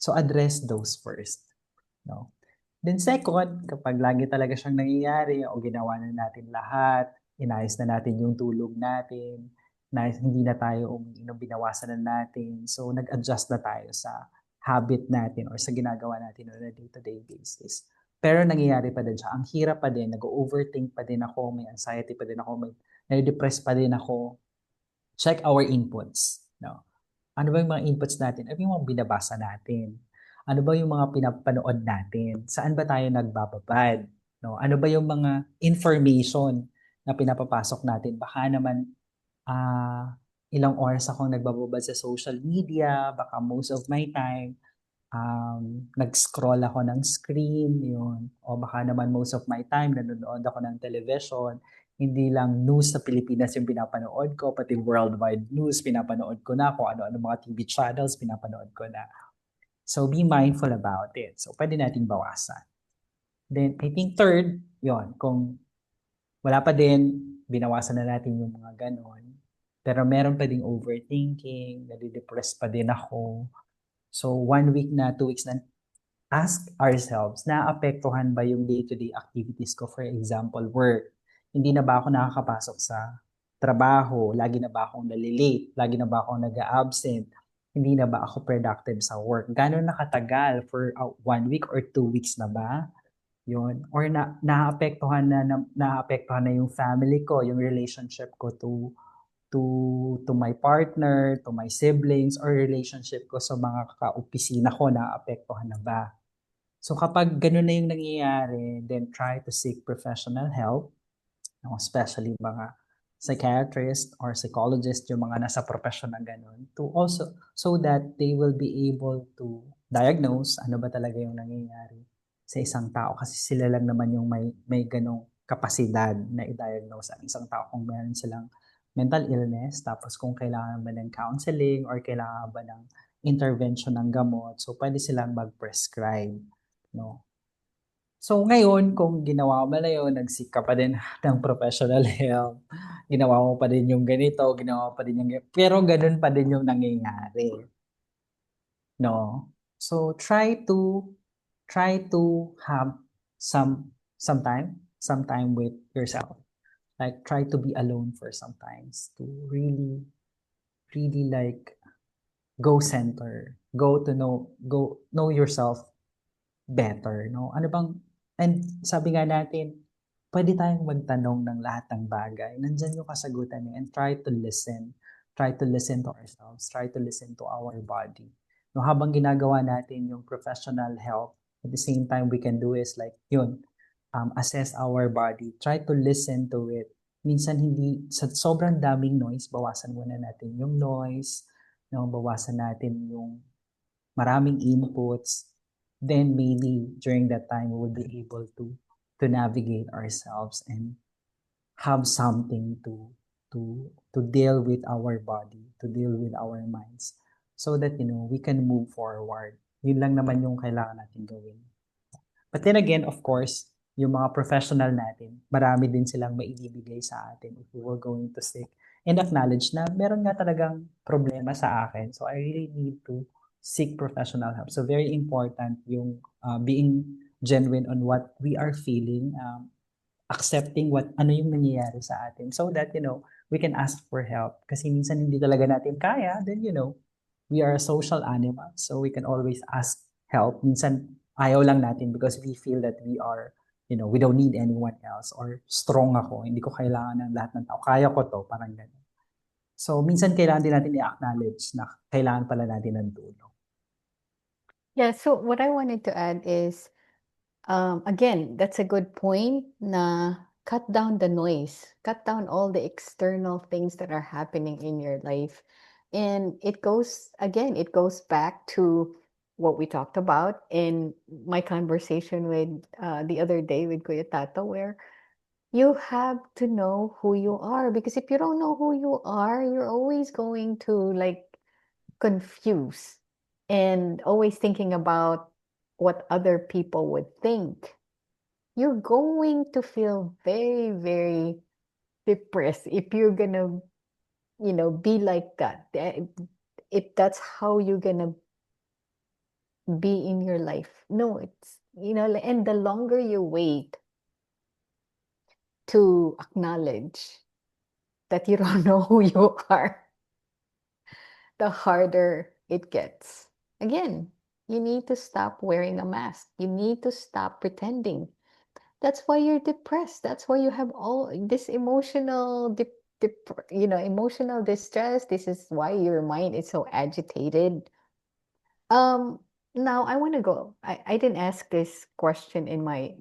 So, address those first. No? Then second, kapag lagi talaga siyang nangyayari o ginawa na natin lahat, inayos na natin yung tulog natin, hindi na tayo umiinom, binawasan na natin. So, nag-adjust na tayo sa habit natin or sa ginagawa natin on a day-to-day basis. Pero nangyayari pa din siya. Ang hirap pa din, nag-overthink pa din ako, may anxiety pa din ako, may nai-depress pa din ako. Check our inputs. No? Ano ba yung mga inputs natin? Ano yung mga binabasa natin? Ano ba yung mga pinapanood natin? Saan ba tayo nagbababad? No? Ano ba yung mga information na pinapapasok natin? Baka naman ilang oras akong nagbababad sa social media, baka most of my time, nag-scroll ako ng screen, yun. O baka naman most of my time, nanonood ako ng television. Hindi lang news sa Pilipinas yung pinapanood ko, pati worldwide news, pinapanood ko na. Kung ano-ano mga TV channels, pinapanood ko na. So, be mindful about it. So, pwede natin bawasan. Then, I think third, yon kung wala pa din, binawasan na natin yung mga ganon. Pero meron pa ding overthinking, nadidepress pa din ako. So, 1 week na, 2 weeks na, ask ourselves, naapektuhan ba yung day-to-day activities ko? For example, work. Hindi na ba ako nakakapasok sa trabaho? Lagi na ba akong nalilate? Lagi na ba akong nag-absent? Hindi na ba ako productive sa work? Gano'n nakatagal? For 1 week or 2 weeks na ba? Yun. Or naapektuhan na yung family ko, yung relationship ko to my partner, to my siblings, or relationship ko sa mga kaopisina ko, naapektuhan na ba? So kapag ganun na yung nangyayari, then try to seek professional help, no? Especially mga psychiatrist or psychologist, yung mga nasa profession na ganun, to also, so that they will be able to diagnose ano ba talaga yung nangyayari sa isang tao. Kasi sila lang naman yung may ganong kapasidad na i-diagnose ang isang tao kung meron silang mental illness, tapos kung kailangan ba ng counseling or kailangan ba ng intervention ng gamot, so pwede silang mag-prescribe, no? So ngayon, kung ginawa mo na yun, nag-seek ka pa din ng professional help, ginawa mo pa din yung ganito, ginawa mo pa din yung pero ganun pa din yung nangyayari, no? So try to have some time with yourself. Like try to be alone for sometimes to really, really like go center, go know yourself better, no? Ano bang, and sabi nga natin, pwede tayong magtanong ng lahat ng bagay. Nandyan yung kasagutan niya, and try to listen. Try to listen to ourselves. Try to listen to our body. No, habang ginagawa natin yung professional help, at the same time we can do is like, yun, assess our body. Try to listen to it. Minsan hindi, sa sobrang daming noise, bawasan muna natin yung noise, no? Bawasan natin yung maraming inputs, then maybe during that time we will be able to navigate ourselves and have something to deal with our body, to deal with our minds, so that we can move forward. Yun lang naman yung kailangan natin gawin. But then again, of course, yung mga professional natin, marami din silang maibibigay sa atin if we were going to seek and acknowledge na meron nga talagang problema sa akin. So I really need to seek professional help. So very important yung being genuine on what we are feeling, accepting ano yung nangyayari sa atin so that, we can ask for help. Kasi minsan hindi talaga natin kaya, then, we are a social animal. So we can always ask help. Minsan ayaw lang natin because we feel that we don't need anyone else, or strong ako, hindi ko kailangan ng lahat ng tao. Kaya ko to, parang gano'n. So minsan kailangan din natin i-acknowledge na kailangan pala natin ng tulong. Yeah, so what I wanted to add is, again, that's a good point na cut down the noise, cut down all the external things that are happening in your life. And it goes back to what we talked about in my conversation with the other day with Kuya Tato, where you have to know who you are. Because if you don't know who you are, you're always going to like confuse and always thinking about what other people would think. You're going to feel very, very depressed if you're gonna, be like that. If that's how you're gonna be in your life. No, and the longer you wait to acknowledge that you don't know who you are, the harder it gets. Again, you need to stop wearing a mask. You need to stop pretending. That's why you're depressed. That's why you have all this emotional distress. This is why your mind is so agitated. Um, Now I want to go. I didn't ask this question in my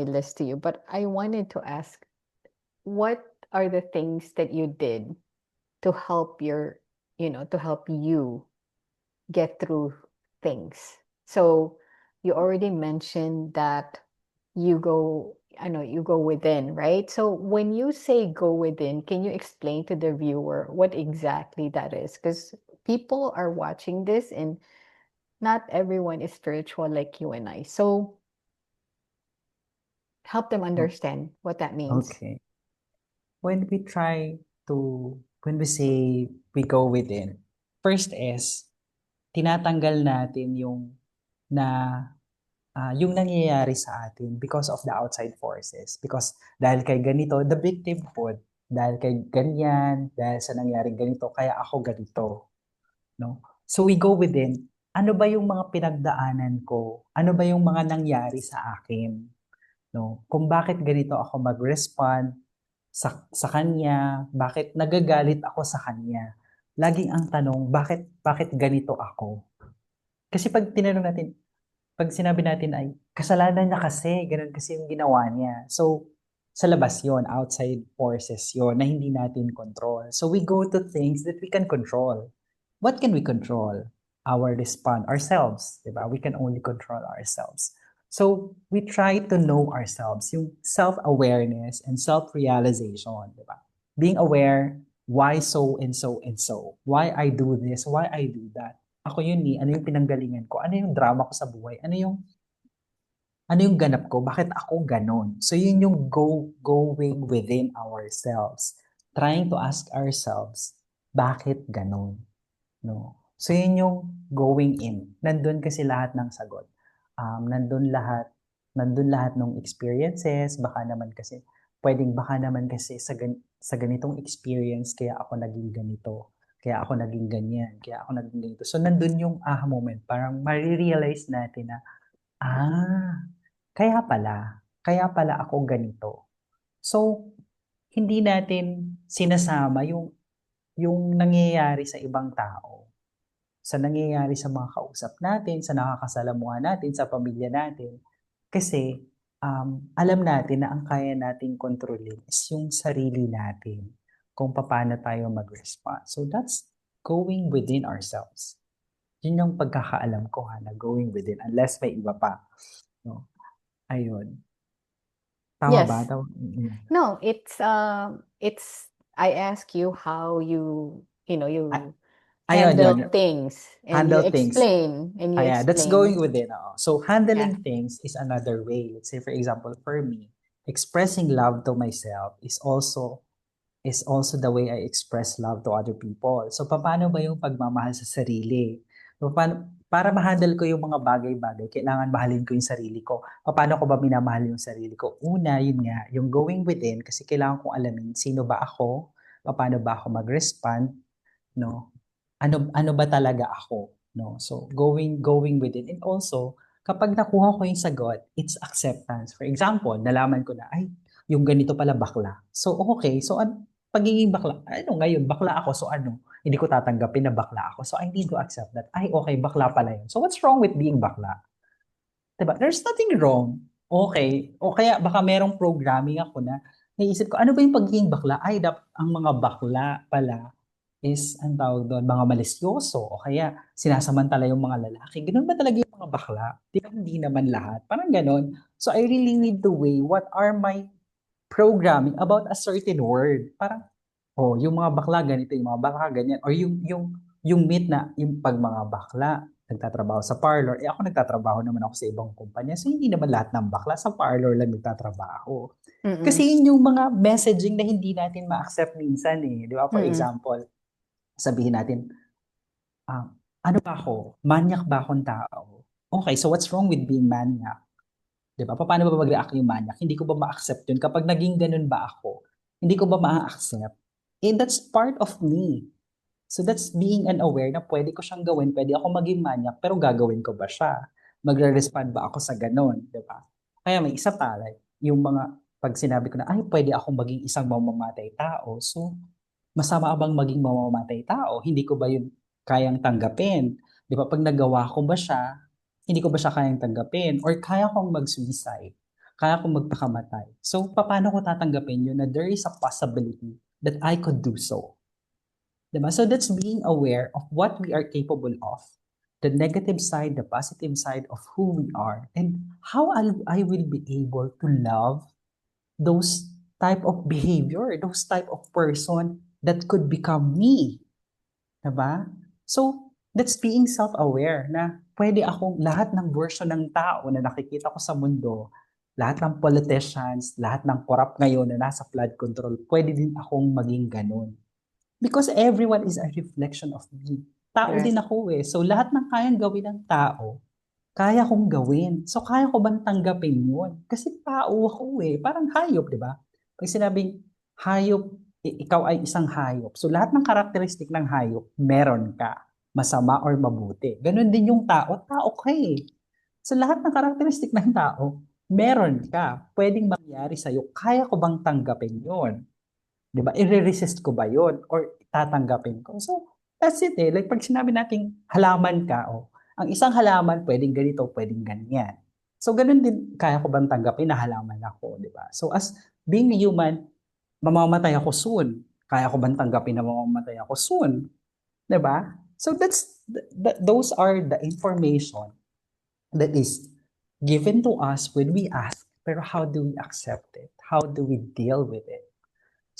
list to you, but I wanted to ask, what are the things that you did to help to help you get through things? So you already mentioned that you go within, right? So when you say go within, can you explain to the viewer what exactly that is? Because people are watching this and not everyone is spiritual like you and I. So help them Oh, understand what that means. okay. When we try to, when we say we go within, first is, tinatanggal natin na yung nangyayari sa atin because of the outside forces. Because dahil kay ganito, the victimhood, dahil kay ganyan, dahil sa nangyaring ganito, kaya ako ganito. No? So we go within, ano ba yung mga pinagdaanan ko? Ano ba yung mga nangyari sa akin? No? Kung bakit ganito ako mag-respond sa kanya, bakit nagagalit ako sa kanya. Laging ang tanong, bakit ganito ako? Kasi pag tinanong natin, pag sinabi natin ay kasalanan niya kasi, ganun kasi yung ginawa niya. So, sa labas yon, outside forces yon na hindi natin control. So, we go to things that we can control. What can we control? Our response, ourselves, di ba? We can only control ourselves. So, we try to know ourselves, yung self-awareness and self-realization, di ba? Being aware, why so and so and so? Why I do this? Why I do that? Ako yun eh, ano yung pinanggalingan ko? Ano yung drama ko sa buhay? Ano yung ganap ko? Bakit ako ganon? So yun yung going within ourselves. Trying to ask ourselves, bakit ganon? No? So yun yung going in. Nandun kasi lahat ng sagot. Nandun lahat ng experiences, baka naman kasi sa ganitong experience, kaya ako naging ganito. Kaya ako naging ganyan. Kaya ako naging ganito. So nandun yung aha moment. Parang marirealize natin na, kaya pala ako ganito. So, hindi natin sinasama yung nangyayari sa ibang tao, sa nangyayari sa mga kausap natin, sa nakakasalamuha natin, sa pamilya natin. Kasi alam natin na ang kaya nating kontrolin is yung sarili natin, kung paano tayo mag-respond. So that's going within ourselves. Yun yung pagkakaalam ko na going within, unless may iba pa. No? Ayun. Tama ba? Yes. Tama. Mm. No, it's I ask you how you Ayun, yun. handle things and Handle things. you Yeah, that's going explain. within. So Yeah. handling things is another way. Let's say, for example, for me, expressing love to myself is also the way I express love to other people. So paano ba yung pagmamahal sa sarili? So, para ma-handle ko yung mga bagay-bagay, kailangan mahalin ko yung sarili ko. Paano ko ba minamahal yung sarili ko? Una, yun nga, yung going within, kasi kailangan kong alamin sino ba ako, paano ba ako mag-respond, no? Ano ba talaga ako, no? So going with it. And also, kapag nakuha ko yung sagot, it's acceptance. For example, nalaman ko na ay yung ganito pala bakla. So okay, so pagiging bakla, ano ngayon, bakla ako, so ano? Hindi ko tatanggapin na bakla ako. So I need to accept that. Ay, okay, bakla pala yun. So what's wrong with being bakla? Diba? There's nothing wrong. Okay. O kaya baka merong programming ako na naisip ko, ano ba yung pagiging bakla? Ay, ang mga bakla pala is, ang tawag doon, mga malisyoso o kaya sinasamantala yung mga lalaki. Ganun ba talaga yung mga bakla? Di ba hindi naman lahat? Parang ganun. So I really need to weigh what are my programming about a certain word. Parang, oh, yung mga bakla ganito, yung mga bakla ganyan. Or yung myth na yung pag mga bakla, nagtatrabaho sa parlor. Eh ako nagtatrabaho naman ako sa ibang kumpanya. So hindi naman lahat ng bakla sa parlor lang nagtatrabaho. Mm-mm. Kasi yun yung mga messaging na hindi natin ma-accept minsan eh. Di ba? For Mm-mm. example, sabihin natin, ah, ano ba ako? Manyak ba akong tao? Okay, so what's wrong with being manyak? 'Di ba? Paano ba mag-react yung manyak? Hindi ko ba ma-accept yun? Kapag naging ganun ba ako? Hindi ko ba ma-accept? Eh, that's part of me. So that's being unaware na pwede ko siyang gawin, pwede ako maging manyak, pero gagawin ko ba siya? Magre-respond ba ako sa ganun? 'Di ba? Kaya may isa pa, like, yung mga, pag sinabi ko na, ay, pwede akong maging isang mamamatay tao. So, masama bang maging mamamatay tao? Hindi ko ba yun kayang tanggapin? Di ba, pag nagawa ko ba siya, hindi ko ba siya kayang tanggapin? Or kaya kong mag-suicide? Kaya kong magpakamatay? So, paano ko tatanggapin yun na there is a possibility that I could do so? Diba? So, that's being aware of what we are capable of the negative side, the positive side of who we are, and how I will be able to love those type of behavior, those type of person that could become me. Diba? So, that's being self-aware na pwede akong lahat ng version ng tao na nakikita ko sa mundo, lahat ng politicians, lahat ng corrupt ngayon na nasa flood control, pwede din akong maging ganun. Because everyone is a reflection of me. Tao Correct. din ako eh. So lahat ng kayang gawin ng tao, kaya kong gawin. So kaya ko bang tanggapin yun? Kasi tao ako eh. Parang hayop, di ba? Pag sinabing hayop, ikaw ay isang hayop. So lahat ng karakteristik ng hayop, meron ka. Masama or mabuti. Ganon din yung tao. Tao ka eh. So lahat ng karakteristik ng tao, meron ka. Pwedeng mangyari sa'yo. Kaya ko bang tanggapin yun? 'Di ba? I-resist ko ba 'yon or tatanggapin ko? So, that's it eh. Like pag sinabi nating halaman ka, oh, ang isang halaman pwedeng ganito, pwedeng ganyan. So, ganun din, kaya ko bang tanggapin na halaman ako, 'di ba? So, as being human, mamamatay ako soon. Kaya ko bang tanggapin na mamamatay ako soon? 'Di ba? So, those are the information that is given to us when we ask, pero how do we accept it? How do we deal with it?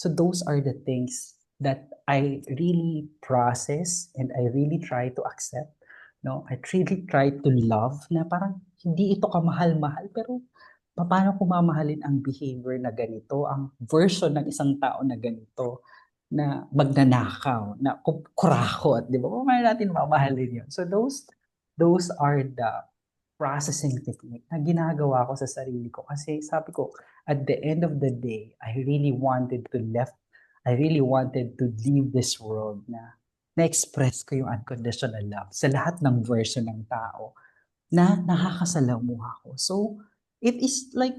So those are the things that I really process and I really try to accept. No, I really try to love na parang hindi ito kamahal-mahal pero paano ko mamahalin ang behavior na ganito, ang version ng isang tao na ganito, na magnanakaw, na kurakot, di ba? Paano natin mamahalin yun? So those are the processing technique na ginagawa ko sa sarili ko. Kasi sabi ko, at the end of the day, I really wanted to leave this world na na-express ko yung unconditional love sa lahat ng version ng tao na nakakasalamuha ko. So, it is like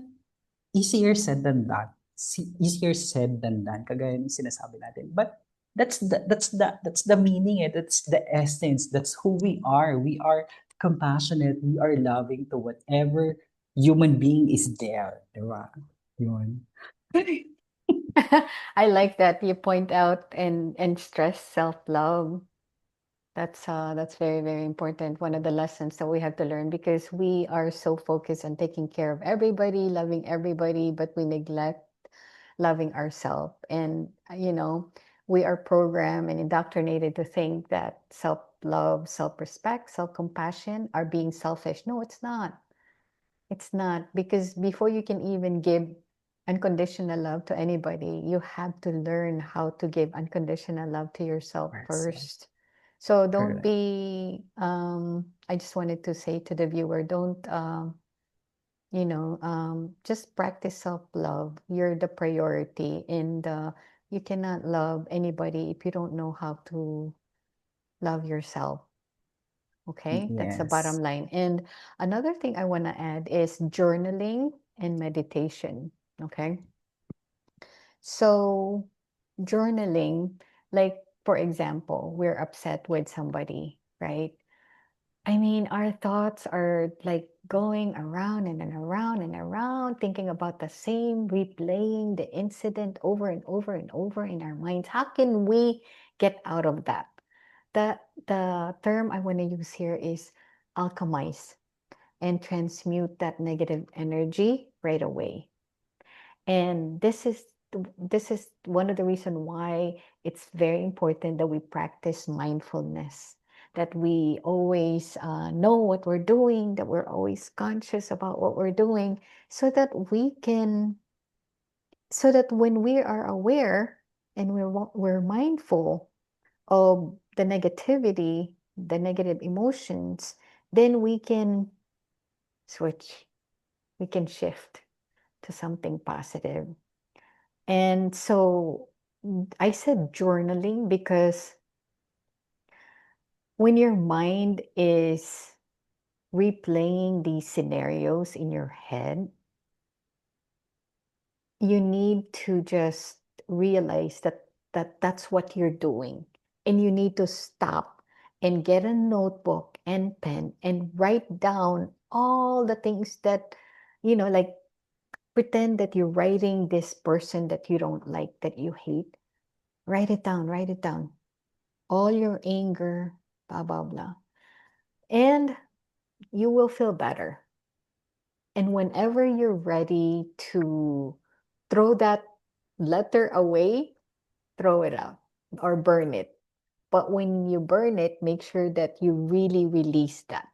easier said than done. Easier said than done, kagaya ng sinasabi natin. But that's the meaning, eh. That's the essence. That's who we are. We are compassionate. We are loving to whatever human being is there. Diba? Yun. I like that you point out and stress self-love. That's very, very important. One of the lessons that we have to learn because we are so focused on taking care of everybody, loving everybody, but we neglect loving ourselves. And, we are programmed and indoctrinated to think that self-love, self-respect, self-compassion are being selfish. No, it's not. It's not because before you can even give unconditional love to anybody, you have to learn how to give unconditional love to yourself Person. first. So don't Correct. be, I just wanted to say to the viewer, don't, just practice self-love. You're the priority and you cannot love anybody if you don't know how to love yourself. Okay, that's the bottom Yes. line. And another thing I want to add is journaling and meditation. Okay, so journaling, like for example, we're upset with somebody, right? I mean, our thoughts are like going around and around and around, thinking about the same, replaying the incident over and over and over in our minds. How can we get out of that? The the term I want to use here is alchemize and transmute that negative energy right away. And this is one of the reasons why it's very important that we practice mindfulness, that we always know what we're doing, that we're always conscious about what we're doing, so that when we are aware and we're mindful of the negativity, the negative emotions, then we can switch, we can shift to something positive. And so I said journaling because when your mind is replaying these scenarios in your head, you need to just realize that that's what you're doing. And you need to stop and get a notebook and pen and write down all the things that, like pretend that you're writing this person that you don't like, that you hate. Write it down, write it down. All your anger, blah, blah, blah. and you will feel better. And whenever you're ready to throw that letter away, throw it out or burn it. But when you burn it, make sure that you really release that.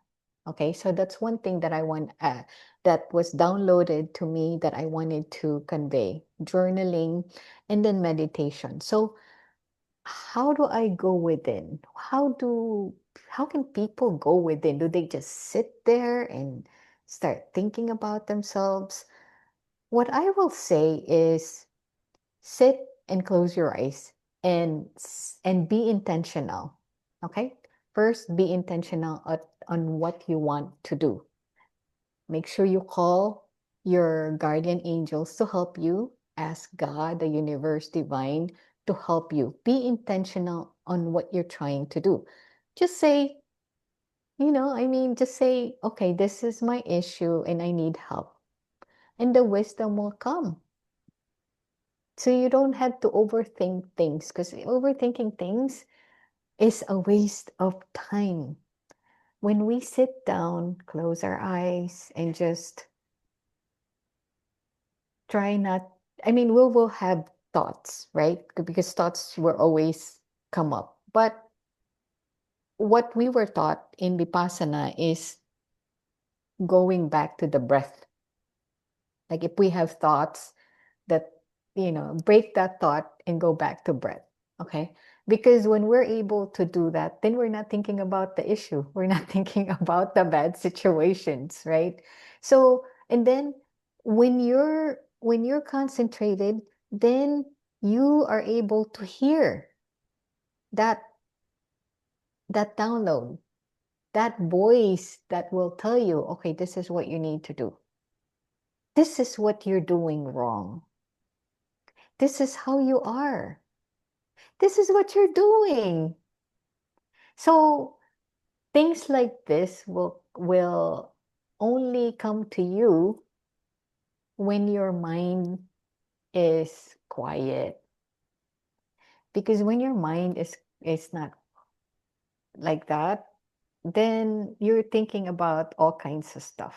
Okay, so that's one thing that I want that was downloaded to me that I wanted to convey: journaling and then meditation. So how do I go within? How can people go within? Do they just sit there and start thinking about themselves? What I will say is sit and close your eyes and be intentional. Okay? First, be intentional on what you want to do. Make sure you call your guardian angels to help you. Ask God, the universe, divine, to help you. Be intentional on what you're trying to do. Just say, just say, okay, this is my issue and I need help. And the wisdom will come. So you don't have to overthink things, because overthinking things is a waste of time. When we sit down, close our eyes, and just try not, we will have thoughts, right? Because thoughts will always come up. But what we were taught in Vipassana is going back to the breath. Like if we have thoughts that, break that thought and go back to breath. Okay. Because when we're able to do that, then we're not thinking about the issue. We're not thinking about the bad situations, right? So, and then when you're concentrated, then you are able to hear that that download, that voice that will tell you, okay, this is what you need to do. This is what you're doing wrong. This is how you are. This is what you're doing. So things like this will only come to you when your mind is quiet. Because when your mind is not like that, then you're thinking about all kinds of stuff.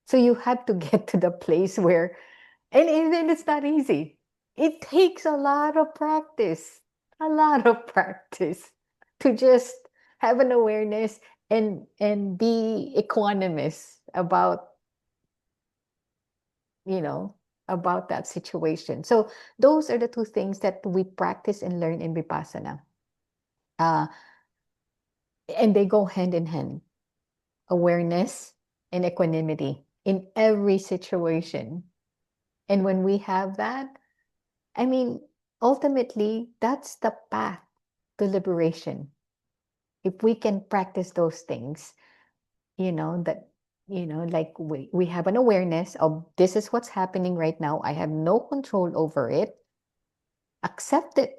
So you have to get to the place where, and it's not easy. It takes a lot of practice to just have an awareness and be equanimous about, you know, about that situation. So those are the two things that we practice and learn in Vipassana. Uh, and they go hand in hand. Awareness and equanimity in every situation. And when we have that, I mean, ultimately, that's the path to liberation. If we can practice those things, that, like we have an awareness of this is what's happening right now. I have no control over it. Accept it.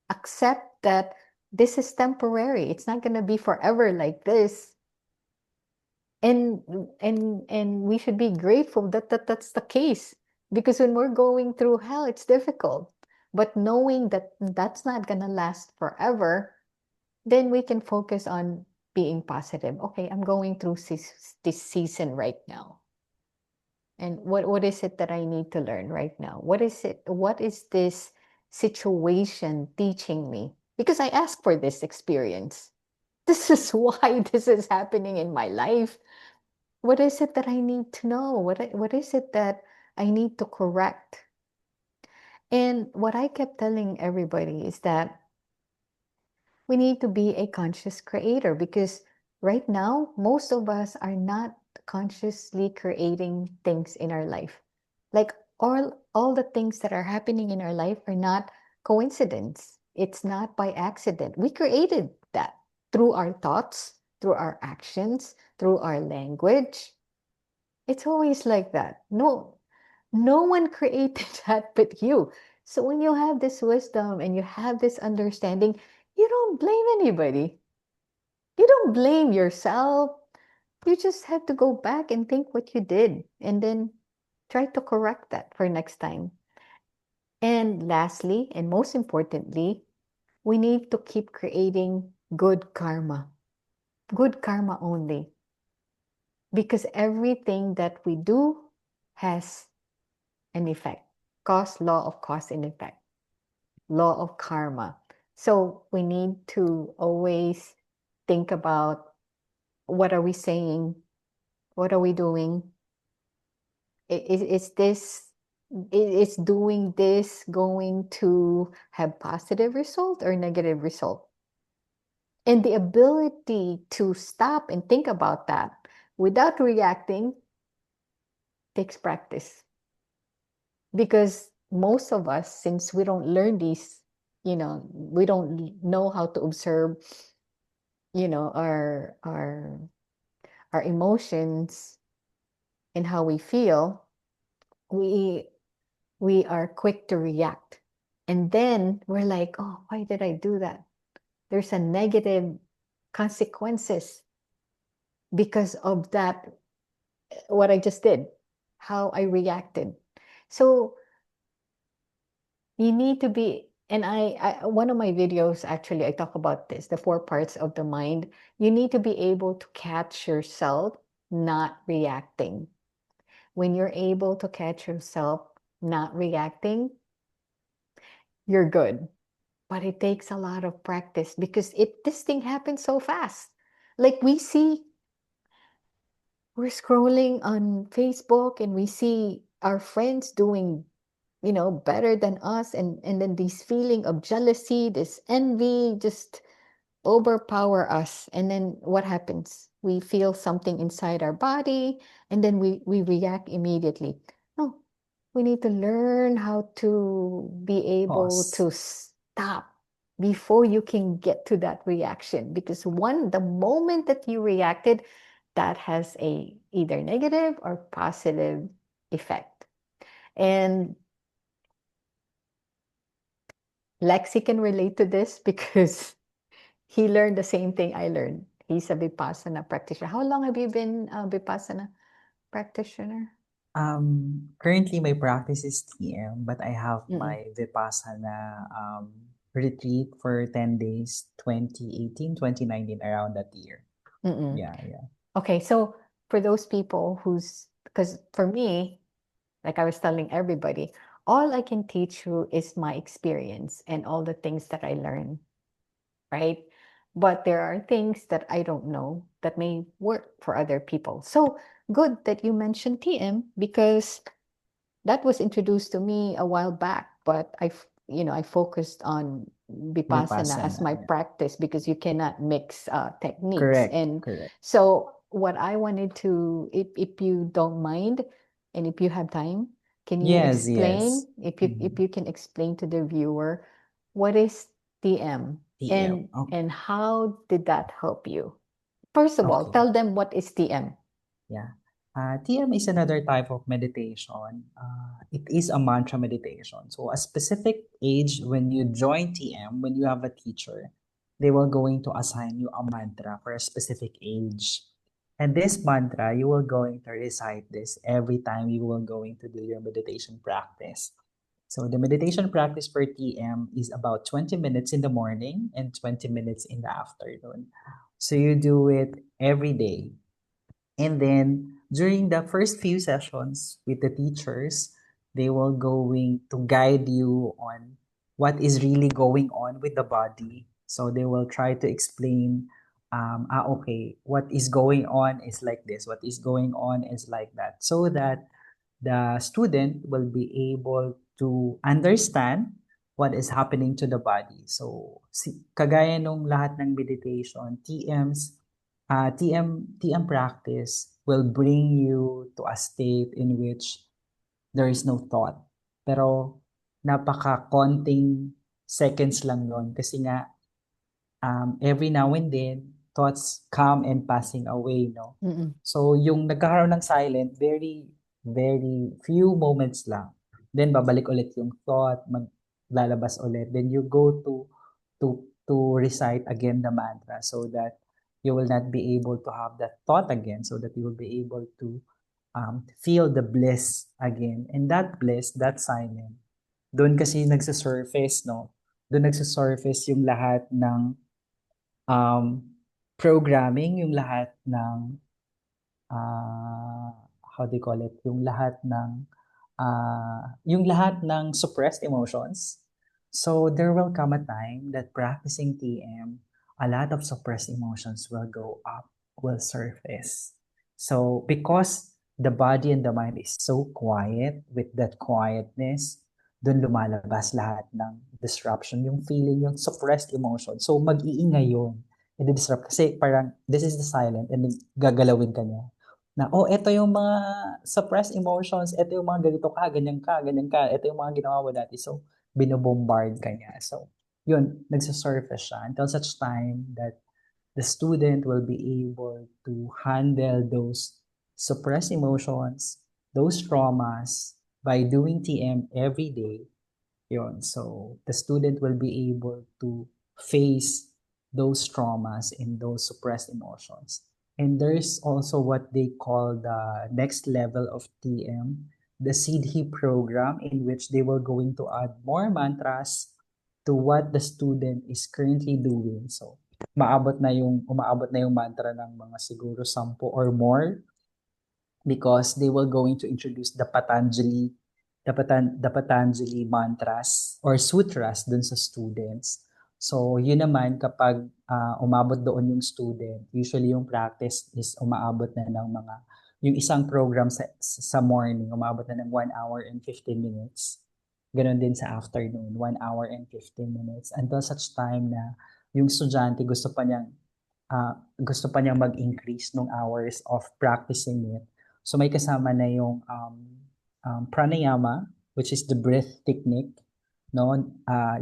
Accept that this is temporary. It's not going to be forever like this. And and we should be grateful that's the case, because when we're going through hell, it's difficult. But knowing that that's not gonna last forever, then we can focus on being positive. Okay, I'm going through this season right now. And what is it that I need to learn right now? What is this situation teaching me? Because I asked for this experience. This is why this is happening in my life. What is it that I need to know? What is it that I need to correct? And what I kept telling everybody is that we need to be a conscious creator, because right now, most of us are not consciously creating things in our life. Like all the things that are happening in our life are not coincidence. It's not by accident. We created that through our thoughts, through our actions, through our language. It's always like that. No one created that but you. So when you have this wisdom and you have this understanding, you don't blame anybody. You don't blame yourself. You just have to go back and think what you did and then try to correct that for next time. And lastly, and most importantly, we need to keep creating good karma. good karma only. Because everything that we do has an effect. Law of cause and effect, law of karma. So we need to always think about, what are we saying? What are we doing? Is this, is doing this going to have positive result or negative result? And the ability to stop and think about that without reacting takes practice. Because most of us, since we don't learn these, we don't know how to observe, our emotions and how we feel, we we are quick to react. And then we're like, oh, why did I do that? There's a negative consequences because of that, what I just did, how I reacted. So you need to be, and one of my videos, actually, I talk about this, the 4 parts of the mind. You need to be able to catch yourself not reacting. When you're able to catch yourself not reacting, you're good. But it takes a lot of practice because this thing happens so fast. Like we're scrolling on Facebook and we see our friends doing, better than us, and then this feeling of jealousy, this envy just overpower us. And then what happens? We feel something inside our body, and then we react immediately. No, we need to learn how to be able Pause. to stop before you can get to that reaction. Because the moment that you reacted, that has a either negative or positive effect. And Lexi can relate to this because he learned the same thing I learned. He's a Vipassana practitioner. How long have you been a Vipassana practitioner? Currently my practice is TM, but I have Mm-mm, my Vipassana retreat for 10 days, 2018, 2019, around that year. mm-mm. Yeah, yeah. Okay, so for those people because for me, like I was telling everybody, all I can teach you is my experience and all the things that I learned, right? But there are things that I don't know that may work for other people. So good that you mentioned TM because that was introduced to me a while back, but I focused on Vipassana as Vipassana, my yeah. practice because you cannot mix techniques. Correct, And correct. so what I wanted to, if you don't mind, and if you have time, can you Yes, explain, yes. if you can explain to the viewer, what is TM TM. and how did that help you? First of all, Okay. tell them what is TM. Yeah. TM is another type of meditation. It is a mantra meditation. So a specific age when you join TM, when you have a teacher, they will going to assign you a mantra for a specific age. And this mantra, you will going to recite this every time you will going to do your meditation practice. So the meditation practice for TM is about 20 minutes in the morning and 20 minutes in the afternoon. So you do it every day. And then during the first few sessions with the teachers, they will going to guide you on what is really going on with the body. So they will try to explain, okay, what is going on is like this, what is going on is like that, so that the student will be able to understand what is happening to the body. So, kagaya nung lahat ng meditation, TM practice will bring you to a state in which there is no thought. Pero napaka-konting seconds lang yon kasi nga every now and then, thoughts come and passing away, no? Mm-mm. So, yung nagkakaroon ng silent, very, very few moments lang. Then, babalik ulit yung thought, maglalabas ulit. Then, you go to recite again the mantra so that you will not be able to have that thought again, so that you will be able to feel the bliss again. And that bliss, that silent, doon kasi nagsasurface, no? Doon nagsasurface yung lahat ng um, programming, yung lahat ng ah, how do you call it, yung lahat ng suppressed emotions. So there will come a time that practicing TM, a lot of suppressed emotions will go up, will surface. So because the body and the mind is so quiet, with that quietness, dun lumalabas lahat ng disruption, yung feeling, yung suppressed emotion. So mag-iingay yun. I-disrupt kasi parang this is the silent and then gagalawin ka niya na, oh, eto yung mga suppressed emotions, eto yung mga ganito ka, ganyan ka, eto yung mga ginawa mo dati. So, binobombard ka niya. So, yun, nagsasurface siya until such time that the student will be able to handle those suppressed emotions, those traumas by doing TM every day. Yun. So, the student will be able to face those traumas and those suppressed emotions. And there's also what they call the next level of TM, the CDH program, in which they were going to add more mantras to what the student is currently doing. So, umaabot na yung mantra ng mga siguro 10 or more because they were going to introduce the Patanjali mantras or sutras dun sa students. So, yun naman kapag umabot doon yung student, usually yung practice is umaabot na ng mga, yung isang program sa morning, umabot na ng 1 hour and 15 minutes. Ganon din sa afternoon, 1 hour and 15 minutes. Until such time na yung estudyante gusto pa niyang mag-increase ng hours of practicing it. So may kasama na yung pranayama, which is the breath technique, no?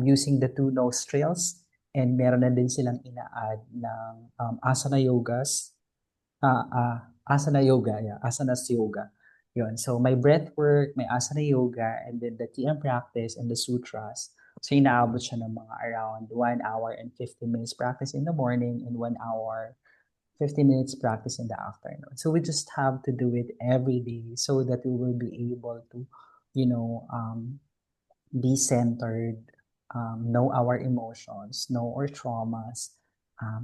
Using the two nostrils, and meron na din silang ina-add ng asana yogas, asana yoga, yeah, asanas yoga. Yun. So may breath work, may asana yoga, and then the TM practice and the sutras. So inaabot siya ng mga around 1 hour and 15 minutes practice in the morning and 1 hour 15 minutes practice in the afternoon. So we just have to do it every day so that we will be able to, you know, be centered, know our emotions, know our traumas,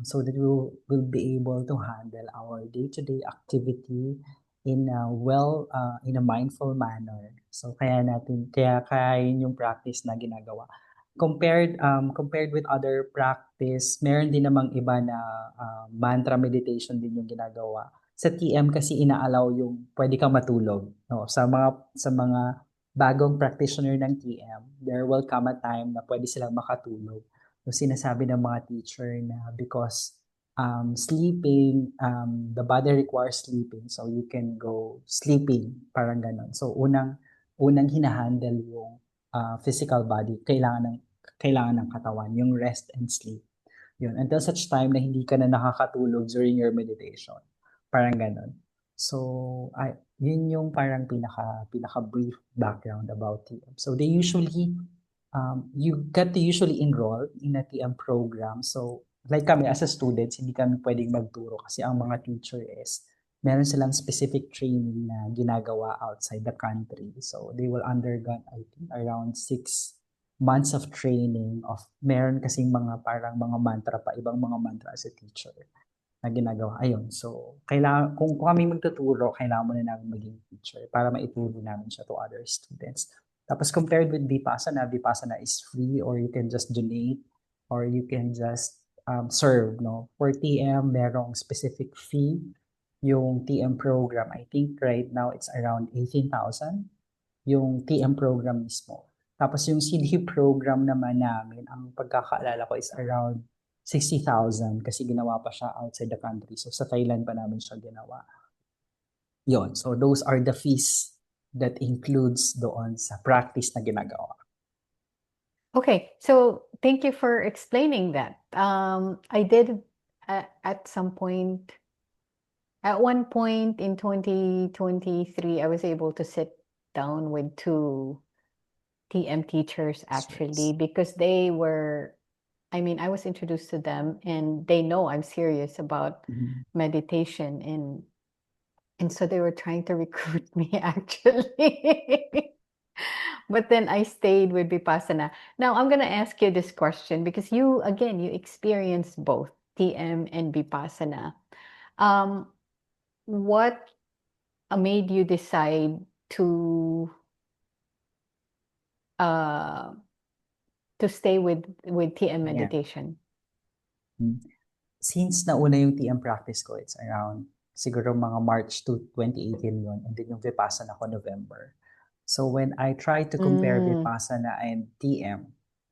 so that will be able to handle our day-to-day activity in a mindful manner. So kaya yun yung practice na ginagawa. Compared with other practice, meron din namang iba na mantra meditation din yung ginagawa. Sa TM kasi inaalaw yung pwede kang matulog, no? Sa mga bagong practitioner ng TM, there will come a time na pwede silang makatulog. So, sinasabi ng mga teacher na because the body requires sleeping, so you can go sleeping, parang ganon. So, unang hinahandle yung physical body, kailangan ng katawan, yung rest and sleep. Yun, until such time na hindi ka na nakakatulog during your meditation. Parang ganon. So, yun yung parang pinaka brief background about TM. So they usually you get to usually enroll in a TM program. So like kami as a students, hindi kami pwedeng magturo kasi ang mga teacher is meron silang specific training na ginagawa outside the country. So they will undergo, I think, around 6 months of training of meron kasing mga parang mga mantra pa, ibang mga mantra as a teacher na ginagawa. Ayun, so kung kami magtuturo, kailangan mo na namin maging teacher para maituro namin siya to other students. Tapos compared with Vipassana is free, or you can just donate, or you can just serve, no? For TM, merong specific fee. Yung TM program, I think right now it's around 18,000, yung TM program mismo. Tapos yung CDH program naman namin, ang pagkakaalala ko is around 60,000 kasi ginawa pa siya outside the country. So sa Thailand pa namin siya ginawa. Yon. So those are the fees that includes doon sa practice na ginagawa. Okay, so thank you for explaining that. I did at one point in 2023, I was able to sit down with two TM teachers actually because I was introduced to them and they know I'm serious about meditation and so they were trying to recruit me actually. But then I stayed with Vipassana. Now I'm going to ask you this question because you experienced both. TM and Vipassana. Um, what made you decide uh, to stay with TM Yeah. meditation? Mm. Since nauna yung TM practice ko, it's around siguro mga March to 2018 yun. And then yung Vipassana ko November. So when I try to compare Mm, Vipassana and TM,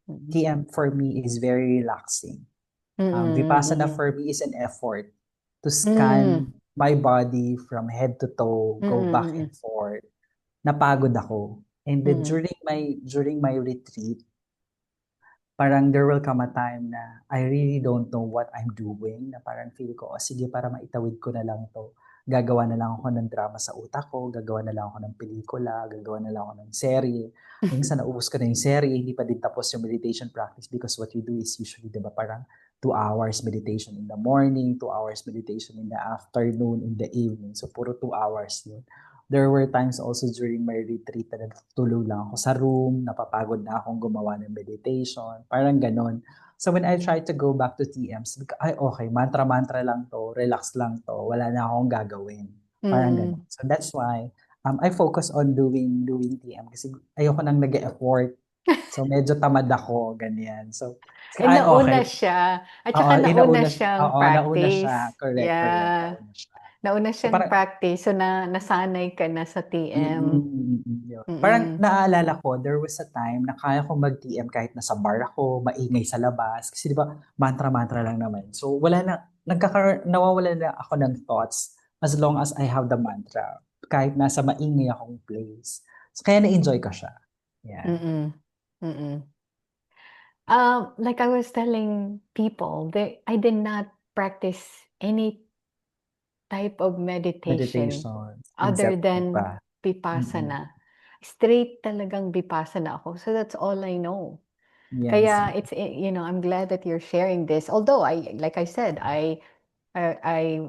mm, TM for me is very relaxing. mm, Vipassana mm, for me is an effort to mm, scan my body from head to toe, mm, go back mm, and forth. Napagod ako. And then mm, during my retreat, parang there will come a time na I really don't know what I'm doing, na parang feel ko, oh, sige, para maitawid ko na lang to. Gagawa na lang ako ng drama sa utak ko, gagawa na lang ako ng pelikula, gagawa na lang ako ng serye. Minsan naubos ko na yung serye, hindi pa din tapos yung meditation practice because what you do is usually, di ba, parang 2 hours meditation in the morning, 2 hours meditation in the afternoon, in the evening. So, puro 2 hours yun. There were times also during my retreat na natutulog lang ako sa room, napapagod na akong gumawa ng meditation, parang ganon. So when I try to go back to TM, sabi ko, ay okay, mantra-mantra lang to, relax lang to, wala na akong gagawin. Parang ganon. mm. So that's why I focus on doing TM kasi ayoko nang nag-effort. So medyo tamad ako, ganyan. So, And ay nauna okay. siya, at Oo, saka nauna siyang nauna siya. practice. Correct, correct. Yeah. Nauna siya. Nauna So siyang parang, practice, so nasanay ka na sa TM. yun. Parang Mm, naaalala ko, there was a time na kaya kong mag-TM kahit nasa bar ako, maingay sa labas. Kasi di ba, mantra-mantra lang naman. So wala na, nawawala na ako ng thoughts as long as I have the mantra. Kahit nasa maingay akong place. So kaya na-enjoy ko siya. Yan. mm, mm. Like I was telling people, I did not practice any type of meditation Meditation, other except than Vipa. Mm-mm. Vipassana. Straight talagang Vipassana ako. So that's all I know. Yes. Kaya I'm glad that you're sharing this. Although like I said, I, I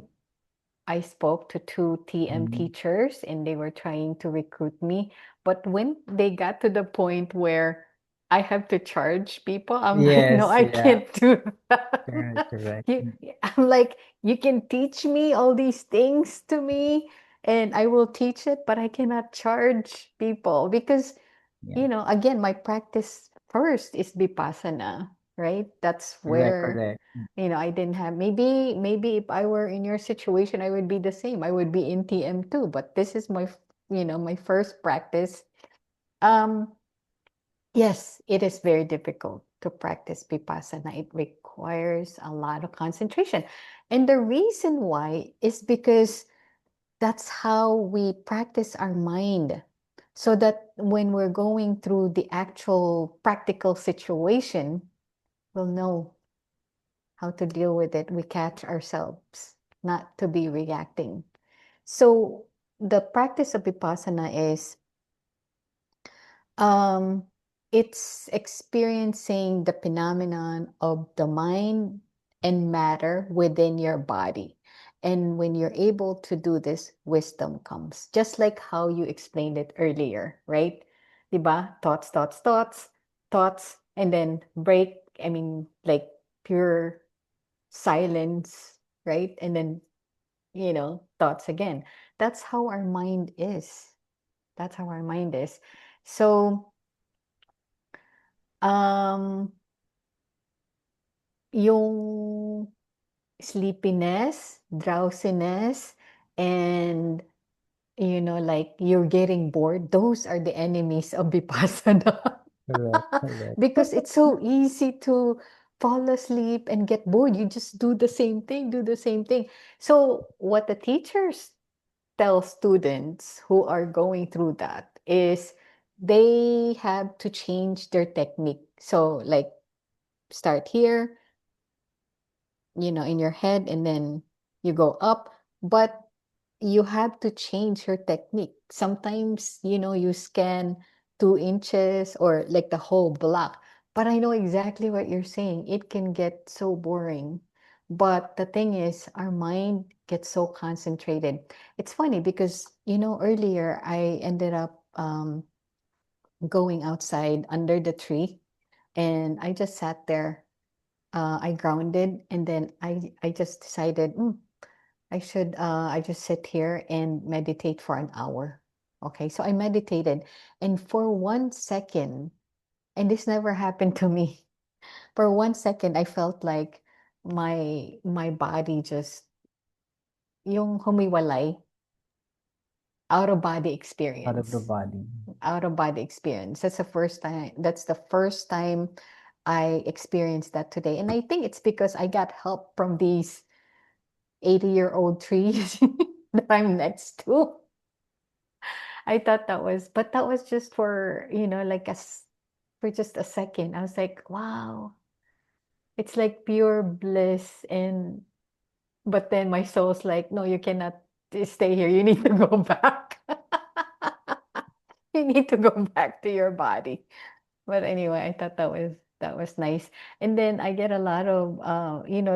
I spoke to two TM Mm. teachers and they were trying to recruit me. But when they got to the point where I have to charge people, I'm like, no, Yes, I yeah. can't do that. Correct, correct. You, I'm like, you can teach me all these things to me and I will teach it, but I cannot charge people because, Yeah, again, my practice first is Vipassana, right? That's correct, where correct. I didn't have maybe if I were in your situation, I would be the same. I would be in TM too, but this is my first practice. Um, yes, it is very difficult to practice Vipassana. It requires a lot of concentration. And the reason why is because that's how we practice our mind. So that when we're going through the actual practical situation, we'll know how to deal with it. We catch ourselves not to be reacting. So the practice of Vipassana is um, it's experiencing the phenomenon of the mind and matter within your body. And when you're able to do this, wisdom comes. Just like how you explained it earlier, right? Diba? Thoughts, thoughts, thoughts, thoughts, and then break. I mean, like pure silence, right? And then, thoughts again. That's how our mind is. That's how our mind is. So, um, yung sleepiness, drowsiness, and, like you're getting bored, those are the enemies of Vipassana. Correct, correct. Because it's so easy to fall asleep and get bored. You just do the same thing, do the same thing. So, what the teachers tell students who are going through that is they have to change their technique. So, like, start here, in your head, and then you go up. But you have to change your technique. Sometimes, you scan 2 inches or like the whole block. But I know exactly what you're saying. It can get so boring. But the thing is, our mind gets so concentrated. It's funny because, earlier I ended up going outside under the tree and I just sat there I grounded, and then I just decided, I just sit here and meditate for an hour. Okay, so I meditated, and for 1 second, and this never happened to me. For 1 second, I felt like my body just yung humiwalay, out of body Out of the experience. body. Out of body experience. That's the first time I experienced that today. And I think it's because I got help from these 80-year-old trees that I'm next to. I thought that was, but that was just for, like for just a second. I was like, wow, it's like pure bliss. But then my soul's like, no, you cannot stay here. You need to go back. You need to go back to your body. But anyway, I thought that was nice. And then I get a lot of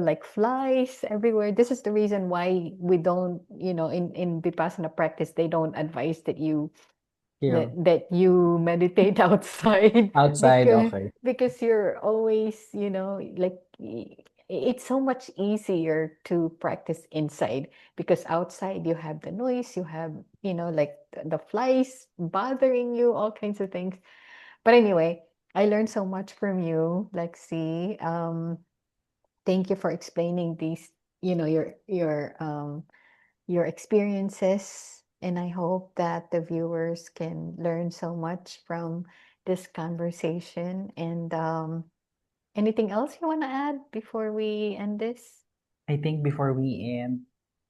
like flies everywhere. This is the reason why we don't, in Vipassana practice, they don't advise that you that Kill. that you meditate outside Outside, because okay. you're always, like it's so much easier to practice inside because outside you have the noise, you have, like the flies bothering you, all kinds of things. But anyway, I learned so much from you, Lexi. Thank you for explaining these, your experiences, and I hope that the viewers can learn so much from this conversation. And anything else you want to add before we end this? I think before we end,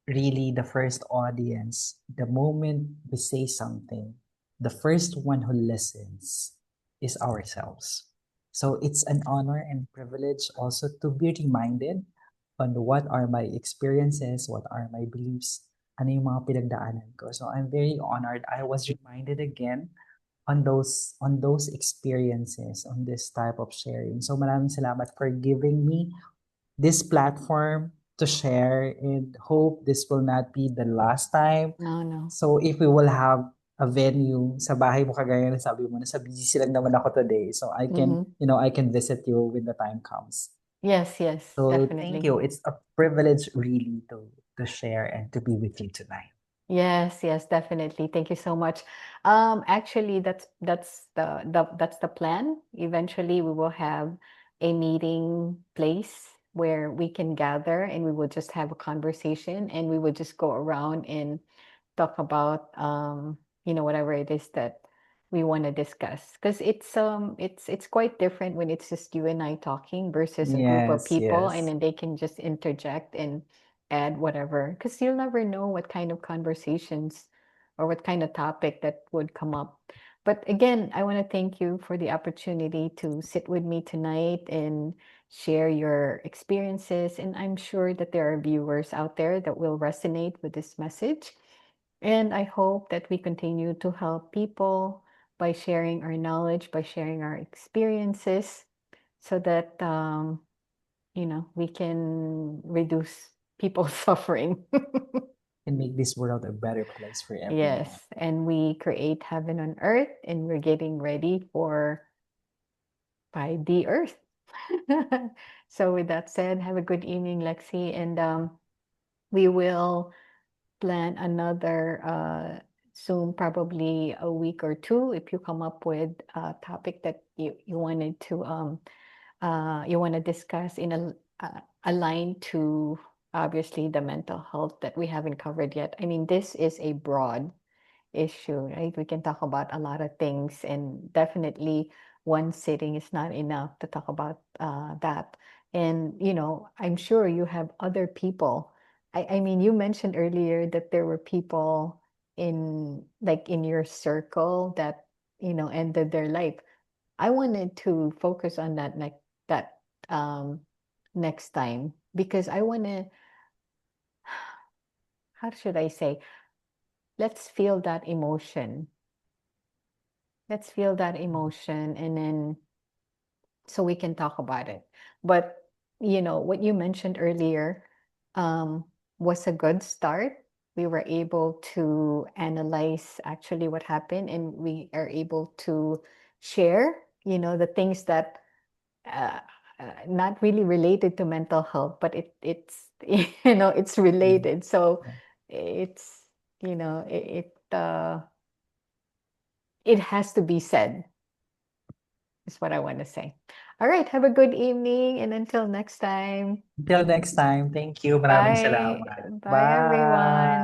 really the first audience, the moment we say something, the first one who listens is ourselves. So it's an honor and privilege also to be reminded on what are my experiences, what are my beliefs, ano yung mga pinagdaanan ko. So I'm very honored. I was reminded again on those experiences, on this type of sharing. So maraming salamat for giving me this platform to share and hope this will not be the last time. No, no. So if we will have a venue sa bahay mo kagaya na sabi mo na sa busy lang naman ako today. So I can, Hmm. I can visit you when the time comes. Yes, yes, So thank definitely. you. It's a privilege really to share and to be with you tonight. Yes, yes, definitely. Thank you so much. Actually, that's the plan. Eventually, we will have a meeting place where we can gather and we will just have a conversation and we will just go around and talk about whatever it is that we want to discuss. Because it's quite different when it's just you and I talking versus a group of Yes, people, and yes. then they can just interject and add whatever, because you'll never know what kind of conversations or what kind of topic that would come up. But again, I want to thank you for the opportunity to sit with me tonight and share your experiences. And I'm sure that there are viewers out there that will resonate with this message. And I hope that we continue to help people by sharing our knowledge, by sharing our experiences, so that we can reduce people's suffering. And make this world a better place for everyone. Yes, and we create heaven on earth, and we're getting ready for by the earth. So with that said, have a good evening, Lexi, and we will plan another Zoom probably a week or two if you come up with a topic that you wanted to you want to discuss in a line to obviously the mental health that we haven't covered yet. I mean, this is a broad issue, right? We can talk about a lot of things, and definitely one sitting is not enough to talk about that. And, I'm sure you have other people. I mean, you mentioned earlier that there were people in your circle that, ended their life. I wanted to focus on that um, next time because I want to, how should I say, let's feel that emotion. Let's feel that emotion, and then so we can talk about it. But what you mentioned earlier um, was a good start. We were able to analyze actually what happened, and we are able to share, the things that uh, not really related to mental health, but it's it's Mm. related. So Yeah. it's it has to be said, is what I want to say. All right, have a good evening, and until next time. Until next time, thank you. Maraming Bye. salamat. Bye, everyone. Bye!